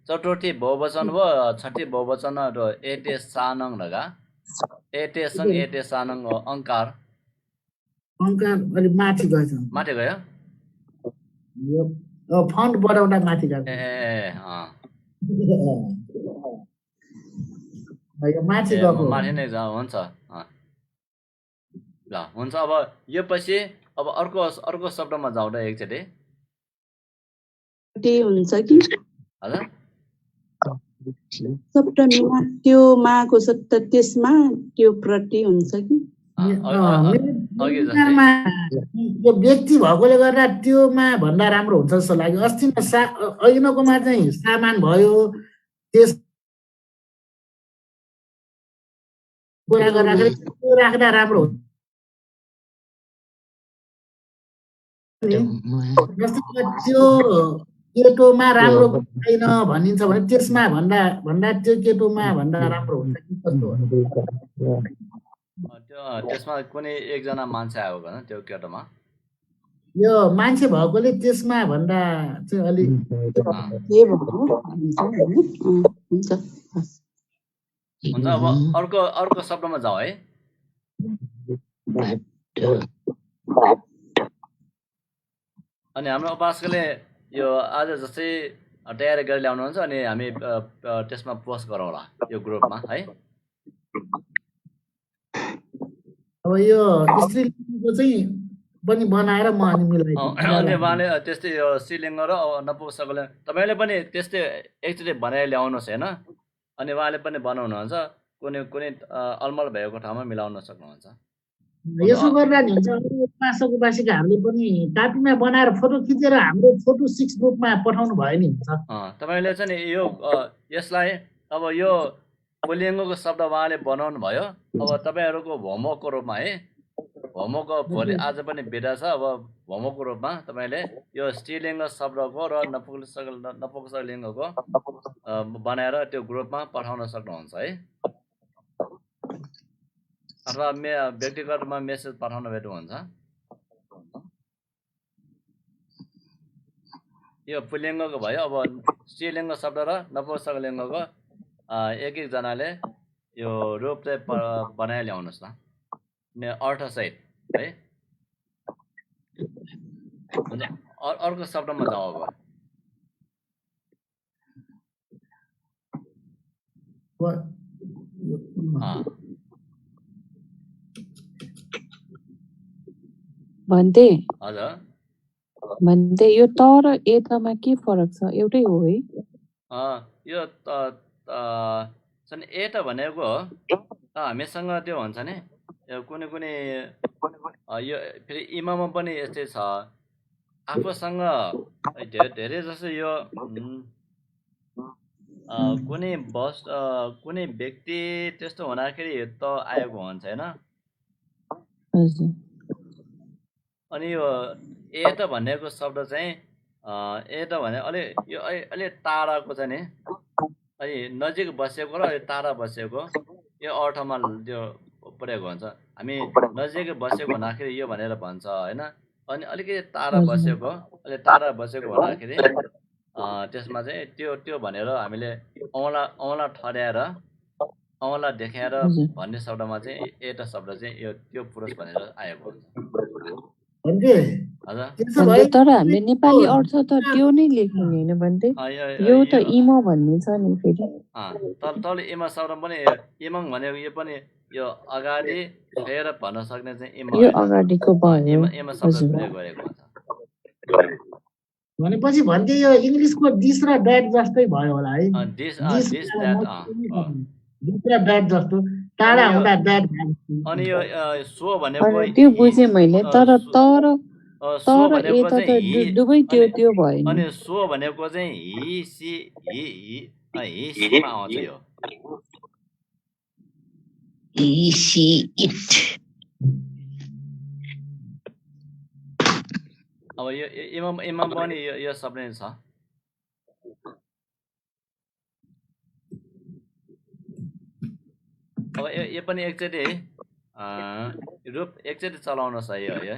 चतुर्थी बहुवचन भयो छठी बहुवचन एटे सानङ ढगा एटे सङ एटे सानङ अंकार
अलि माथि गएछ
माथि गयो
यो फन्ट बढाउँदा माथि गयो यो माथि गएको
माथि नै जाऊ हुन्छ ल हुन्छ अब यो पछि अब अर्को शब्दमा जाउँ त एकचोटि
हुन्छ कि
हजुर
सप्तमीमा त्यो माको सत्ता त्यसमा त्यो प्रति हुन्छ कि
यो व्यक्ति भएकोले गर्दा त्योमा भन्दा राम्रो हुन्छ जस्तो लाग्यो अस्ति अघिल्लोकोमा चाहिँ सामान भयो त्यस कुरा गर्दाखेरि त्यो राख्दा राम्रो हुन्छ जस्तै त्यो केटोमा राम्रो छैन भनिन्छ भने त्यसमा भन्दा त्यो केटोमा भन्दा राम्रो हुन्छ कि कस्तो
त्यसमा कुनै एकजना मान्छे आएको भएन त्यो केटोमा
यो मान्छे भएकोले त्यसमा भन्दा चाहिँ अलिक
हुन्छ अब अर्को शब्दमा जाउँ है अनि हाम्रो उपासकले यो आज जस्तै तयारी गरेर ल्याउनुहुन्छ अनि हामी त्यसमा पोस्ट गरौँला यो ग्रुपमा है
अब यो स्त्रीलिङ्गको चाहिँ पनि बनाएर म अनि मिलाइ
अनि उहाँले त्यस्तै यो स्त्रीलिङ्ग र नपुंसकलिङ्ग तपाईँले पनि त्यस्तै एकचोटि बनाएर ल्याउनुहोस् होइन अनि उहाँले पनि बनाउनुहुन्छ कुनै अलमल भएको ठाउँमा मिलाउन सक्नुहुन्छ
यसो गर्दा नि हुन्छ उपासक उपासिकाहरूले पनि कापीमा बनाएर फोटो खिचेर हाम्रो फोटो 6 ग्रुपमा पठाउनु भयो नि हुन्छ
तपाईँले चाहिँ यो यसलाई अब यो पुल्लिङ्गको शब्द उहाँले बनाउनु भयो अब तपाईँहरूको होमवर्कको रूपमा है होमवर्कको भोलि आज पनि बिदा छ अब होमवर्कको रूपमा तपाईँले यो स्त्रीलिङ्ग शब्दको र नपुंसकलिङ्गको बनाएर त्यो ग्रुपमा पठाउन सक्नुहुन्छ है अथवा व्यक्तिगतमा मेसेज पठाउन भेट्नुहुन्छ यो पुल्लिङ्गको भयो अब स्त्रीलिङ्ग शब्द र नपुंसकलिङ्गको एकजनाले यो रूप चाहिँ बनाएर ल्याउनुहोस् न अर्थसहित है अर्को शब्दमा जाउँ अब
भन्दै
हजुर
भन्दै यो त र एतमा के फरक छ एउटै हो है
यो एट भनेको हामीसँग त्यो हुन्छ नि कुनै यो फेरि इमामा पनि यस्तै छ आफूसँग धेरै जस्तो यो कुनै व्यक्ति त्यस्तो हुँदाखेरि त आएको हुन्छ होइन
हजुर
अनि यो एत भनेको शब्द चाहिँ एत भने अलि टाढाको चाहिँ नि अनि नजिक बसेको र टाढा बसेको यो अर्थमा त्यो प्रयोग हुन्छ। हामी नजिक बसेको हुँदाखेरि यो भनेर भन्छ होइन। अनि अलिकति टाढा बसेको भन्दाखेरि त्यसमा चाहिँ त्यो भनेर हामीले औँला ठड्याएर औँला देखाएर भन्ने शब्दमा चाहिँ एटा शब्द चाहिँ यो त्यो पुरुष भनेर आएको हुन्छ।
भन्थे
हजुर
त्यसो भए
तर हामीले नेपाली अर्थ त त्यो नै लेख्ने होइन भन्थे यो त इमो भन्ने छ नि फेरि
तल इमा शब्द पनि इमङ भनेको यो पनि यो अगाडि फेर भन्न सक्ने चाहिँ इमा
यो अगाडिको भयो
इमा शब्द प्रयोग गरेको हुन्छ।
भनेपछि भन्थे यो इङ्ग्लिसको दिस र द्याट जस्तै भयो होला है।
दिस
दिस
द्याट
दिस र द्याट जस्तो टाढा हुँदा द्याट
अनि यो सो भनेको
त्यो बुझेँ मैले तर
सो भनेको
यता त
चाहिँ
दुवै त्यो भयो
अनि सो भनेको चाहिँ हि सीमा आउँछ यो अब यो इमाम पनि यो शब्द नै छ। अब यो पनि एकचोटि रूप एकचोटि चलाउनुहोस् है है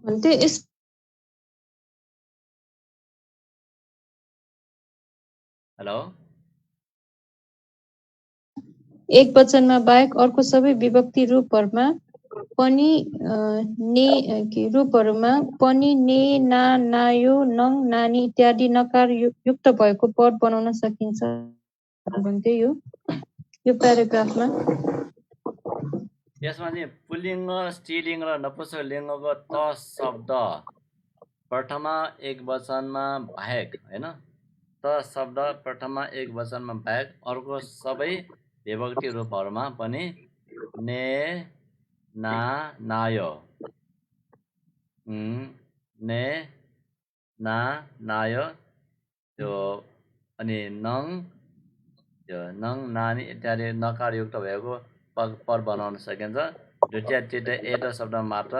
भन्थे
हेलो
एक वचनमा बाहेक अर्को सबै विभक्ति रूपहरूमा पनि ने ना नायो नङ नानी इत्यादि नकार युक्त भएको पद बनाउन सकिन्छ भन्थे यो प्याराग्राफमा।
यसमा चाहिँ पुल्लिङ्ग स्त्रीलिङ्ग र नपुंसकलिङ्गको त शब्द प्रथमा एक वचनमा बाहेक होइन त शब्द प्रथमा एक वचनमा बाहेक अर्को सबै विभक्ति रूपहरूमा पनि ने ना नायो ने ना नायो त्यो अनि नङ नानी इत्यादि नकारयुक्त भएको पद बनाउन सकिन्छ। द्वितीय तृतीय एटा शब्द मात्र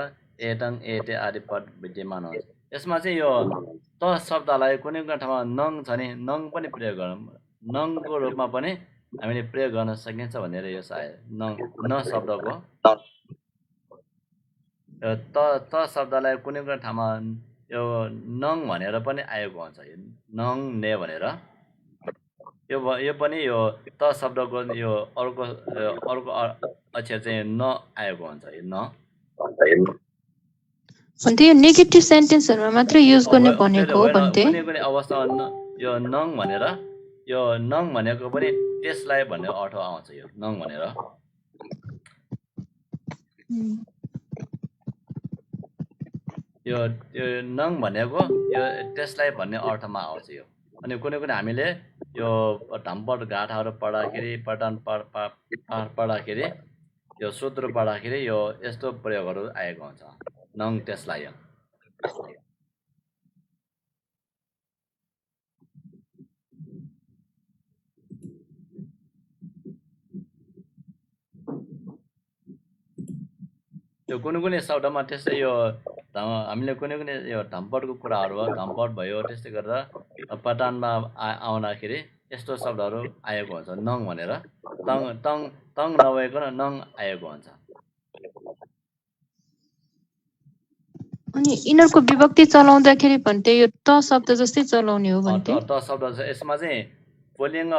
एटङ एटे आदि पद विद्यमान हुन्छ। यसमा चाहिँ यो त शब्दलाई कुनै ठाउँमा नङ छ नि नङ पनि प्रयोग गर्नु नङको रूपमा पनि हामीले प्रयोग गर्न सकिन्छ भनेर यो न शब्दको त शब्दलाई कुनै ठाउँमा यो नङ भनेर पनि आएको हुन्छ। नङ ने भनेर यो पनि यो त शब्दको यो अर्को अक्षर चाहिँ न आएको हुन्छ। यो न
भन्थे यो नेगेटिभ सेन्टेन्सहरुमा मात्र युज गर्ने भनेको हो भन्थे।
कुनै अवस्थामा यो नङ भनेर यो नङ भनेको पनि त्यसलाई भन्ने अर्थ आउँछ। यो नङ भनेर यो नङ भनेको यो त्यसलाई भन्ने अर्थमा आउँछ यो। अनि कुनै हामीले यो ढम्पट गाथाहरू पढ्दाखेरि पठन पढ्दाखेरि यो सूत्र पढ्दाखेरि यो यस्तो प्रयोगहरू आएको हुन्छ नङ त्यसलाई। यो कुनै शब्दमा त्यस्तै यो हामीले कुनै यो ढम्पटको कुराहरू भयो ढम्पट भयो त्यस्तै गरेर पठानमा आउँदाखेरि यस्तो शब्दहरू आएको हुन्छ नङ भनेर तङ नभएको नङ आएको हुन्छ।
अनि यिनीहरूको विभक्ति चलाउँदाखेरि भन्थे यो त शब्द जस्तै चलाउने हो भन्थे।
त शब्द यसमा चाहिँ पुल्लिङ्ग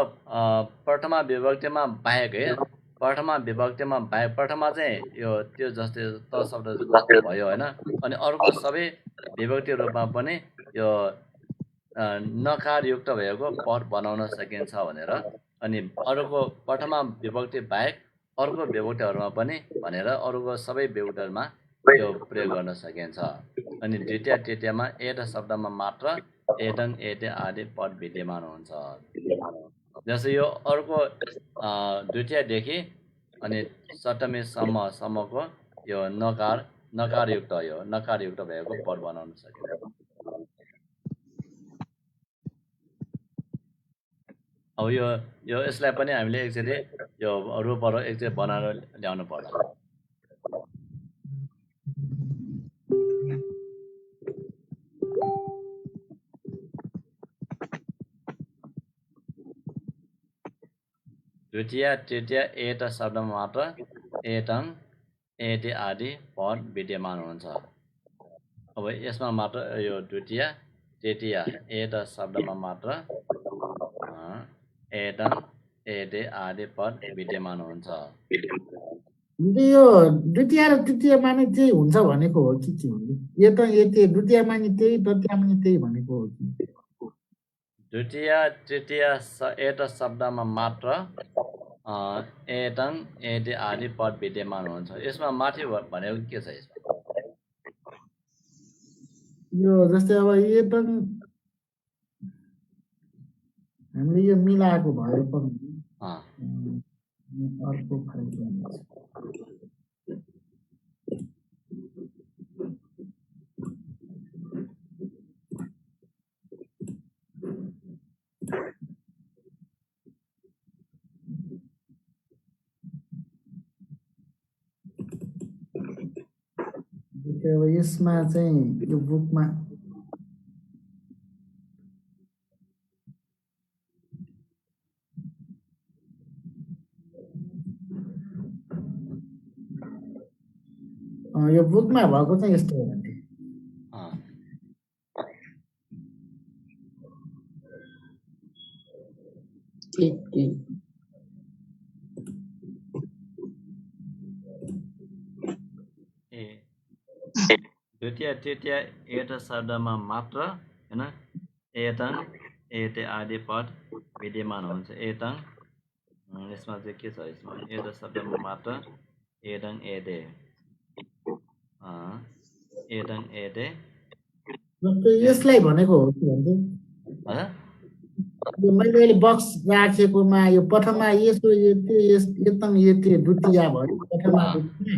प्रथमा विभक्तिमा बाहेक है प्रथमा विभक्तिमा बाहेक प्रथमा चाहिँ यो त्यो जस्तै त शब्द भयो होइन। अनि अर्को सबै विभक्ति रूपमा पनि यो नकारयुक्त भएको पद बनाउन सकिन्छ भनेर अनि अर्को प्रथमा विभक्ति बाहेक अर्को विभक्तिहरूमा पनि भनेर अरूको सबै विभक्तिहरूमा यो प्रयोग गर्न सकिन्छ। अनि द्वितीय तृतीयमा एटा शब्दमा मात्र एटङ एटे आदि पद विद्यमान हुन्छ। जस्तै यो अर्को द्वितीयदेखि अनि सप्तमीसम्मको यो नकारयुक्त भएको पद बनाउन सकिन्छ। अब यो यसलाई पनि हामीले एकचोटि यो रूपहरू एकचोटि बनाएर ल्याउनु पर्ला। द्वितीय तृतीय एटा शब्दमा मात्र एटङ एटे आदि पद विद्यमान हुन्छ। अब यसमा मात्र यो द्वितीय तृतीय एटा शब्दमा मात्र एटङ एटे आदि पद विद्यमान हुन्छ।
यो द्वितीय र तृतीयमा नै त्यही हुन्छ भनेको हो कि के हो? द्वितीयमा नि त्यही तृतीयमा नि त्यही भनेको हो कि?
द्वितीय तृतीय एटा शब्दमा मात्र एटङ एटे आदि पद विद्यमान हुन्छ। यसमा माथि भनेको के छ? यसमा
यो जस्तै अब एटङ हामीले यो मिलाएको भयो पनि अर्को खालको हुन्छ। अब यसमा चाहिँ यो बुकमा यो बुकमा भएको चाहिँ यस्तो हो भने
द्वितीय तृतीय एटा शब्दमा मात्र हैन एटङ एटे आदि पद विद्यमान हुन्छ। एटङ यसमा चाहिँ के छ? यसमा एटा शब्दमा मात्र एटङ एटे
यसलाई भनेको हो कि भन्छ? मैले अहिले बक्स राखेकोमा यो प्रथमा यसो एटङ एटे द्वितीय भयो प्रथमा द्वितीय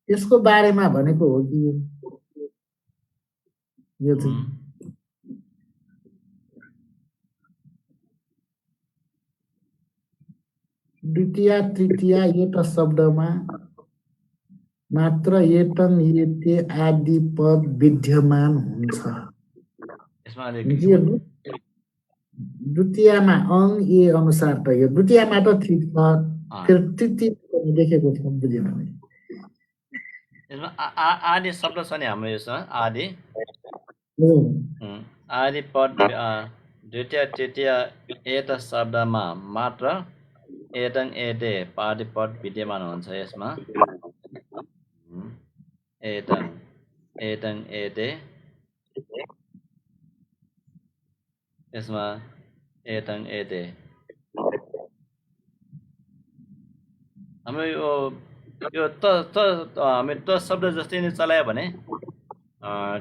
यसको बारेमा भनेको हो कि यो चाहिँ द्वितीय तृतीय एटा शब्दमा मात्र एटङ एटे आदि पद विद्यमान हुन्छ। द्वितीयमा अङ ए अनुसार त यो द्वितीयमा त ठिक छ, फेरि तृतीय देखेको छ बुझेन मैले।
यसमा आदि शब्द छ नि हाम्रो यसमा आदि पद द्वितीय तृतीय एटा शब्दमा मात्र एटङ एटे आदि पद विद्यमान हुन्छ। यसमा एटङ एटे यसमा एटङ एटे हाम्रो यो हामी त शब्द जस्तै नै चलायो भने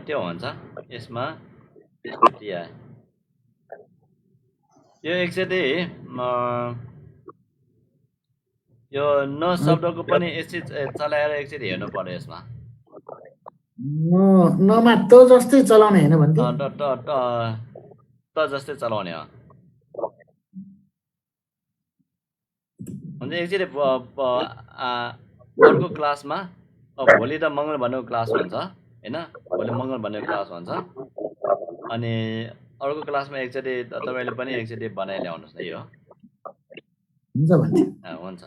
त्यो हुन्छ। यसमा यो एकचोटि यो न शब्दको पनि एकचोटि चलाएर एकचोटि हेर्नु पर्यो। यसमा
नमा त जस्तै चलाउने हैन भन्थे?
त जस्तै चलाउने हो। हुन्छ एकचोटि अर्को क्लासमा भोलि त मङ्गल भनेको क्लास हुन्छ हैन? भोलि मङ्गल भनेको क्लास हुन्छ। अनि अर्को क्लासमा एकचोटि तपाईले पनि एकचोटि बनाइ ल्याउनुहोस् न यो। हुन्छ।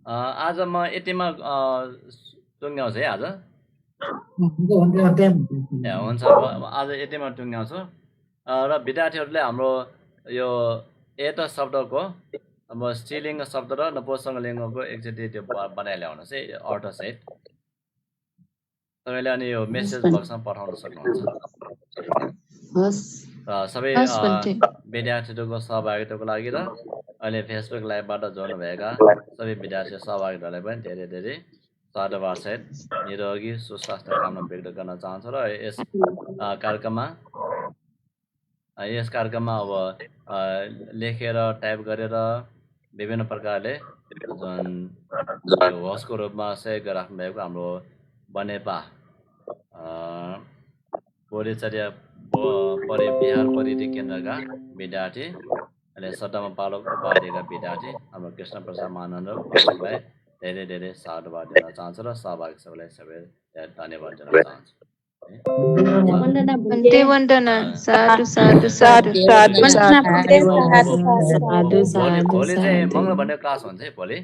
आज म यतिमा टुङ्ग्याउँछु है आज। हुन्छ आज यतिमा टुङ्ग्याउँछु। र विद्यार्थीहरूले हाम्रो यो एटा शब्दको अब स्त्रीलिङ्ग शब्द र नपुंसक लिङ्गको एकचोटि त्यो बनाइ ल्याउनुहोस् है अर्थसहित। तपाईँले अनि यो मेसेज बक्समा पठाउन सक्नुहुन्छ। सबै विद्यार्थीहरूको सहभागिताको लागि र अहिले फेसबुक लाइभबाट जोड्नुभएका सबै विद्यार्थी सहभागीहरूलाई पनि धेरै धेरै साधुवाद सहित निरोगी सुस्वास्थ्य कामना व्यक्त गर्न चाहन्छु। र यस कार्यक्रममा अब लेखेर टाइप गरेर विभिन्न प्रकारले जुन होस्टको रूपमा सहयोग गरिराख्नु भएको हाम्रो बनेपा बिहार परिधि केन्द्रका विद्यार्थी अहिले सट्टामा पालो उपाधिका विद्यार्थी हाम्रो कृष्ण प्रसाद मानन्द प्रमुखलाई धेरै धेरै साधुवाद दिन चाहन्छु र सहभागी सबैलाई धन्यवाद दिन चाहन्छु।
भन्ते वन्दना साधु साधु साधु
साधु
वन्दना भन्ते
भोलि चाहिँ मङ्गल भन्ने क्लास हुन्छ है भोलि।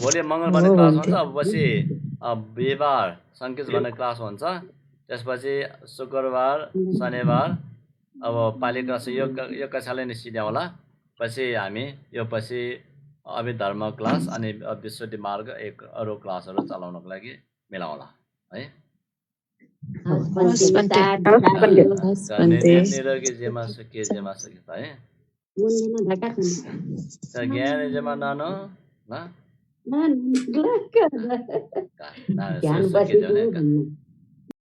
भोलि मङ्गल भन्ने क्लास हुन्छ। अब पछि बिहिबार सङ्केत भन्ने क्लास हुन्छ। त्यसपछि शुक्रबार शनिबार अब पालिका यो कक्षाले नै सिध्याउँला। पछि हामी यो पछि अभिधर्म क्लास अनि विशुद्धि मार्ग अरू क्लासहरू चलाउनको लागि मिलाउँला है। निरोगी जेमा सुखी जेमा सुखी है। ज्ञान जेमा नानो ना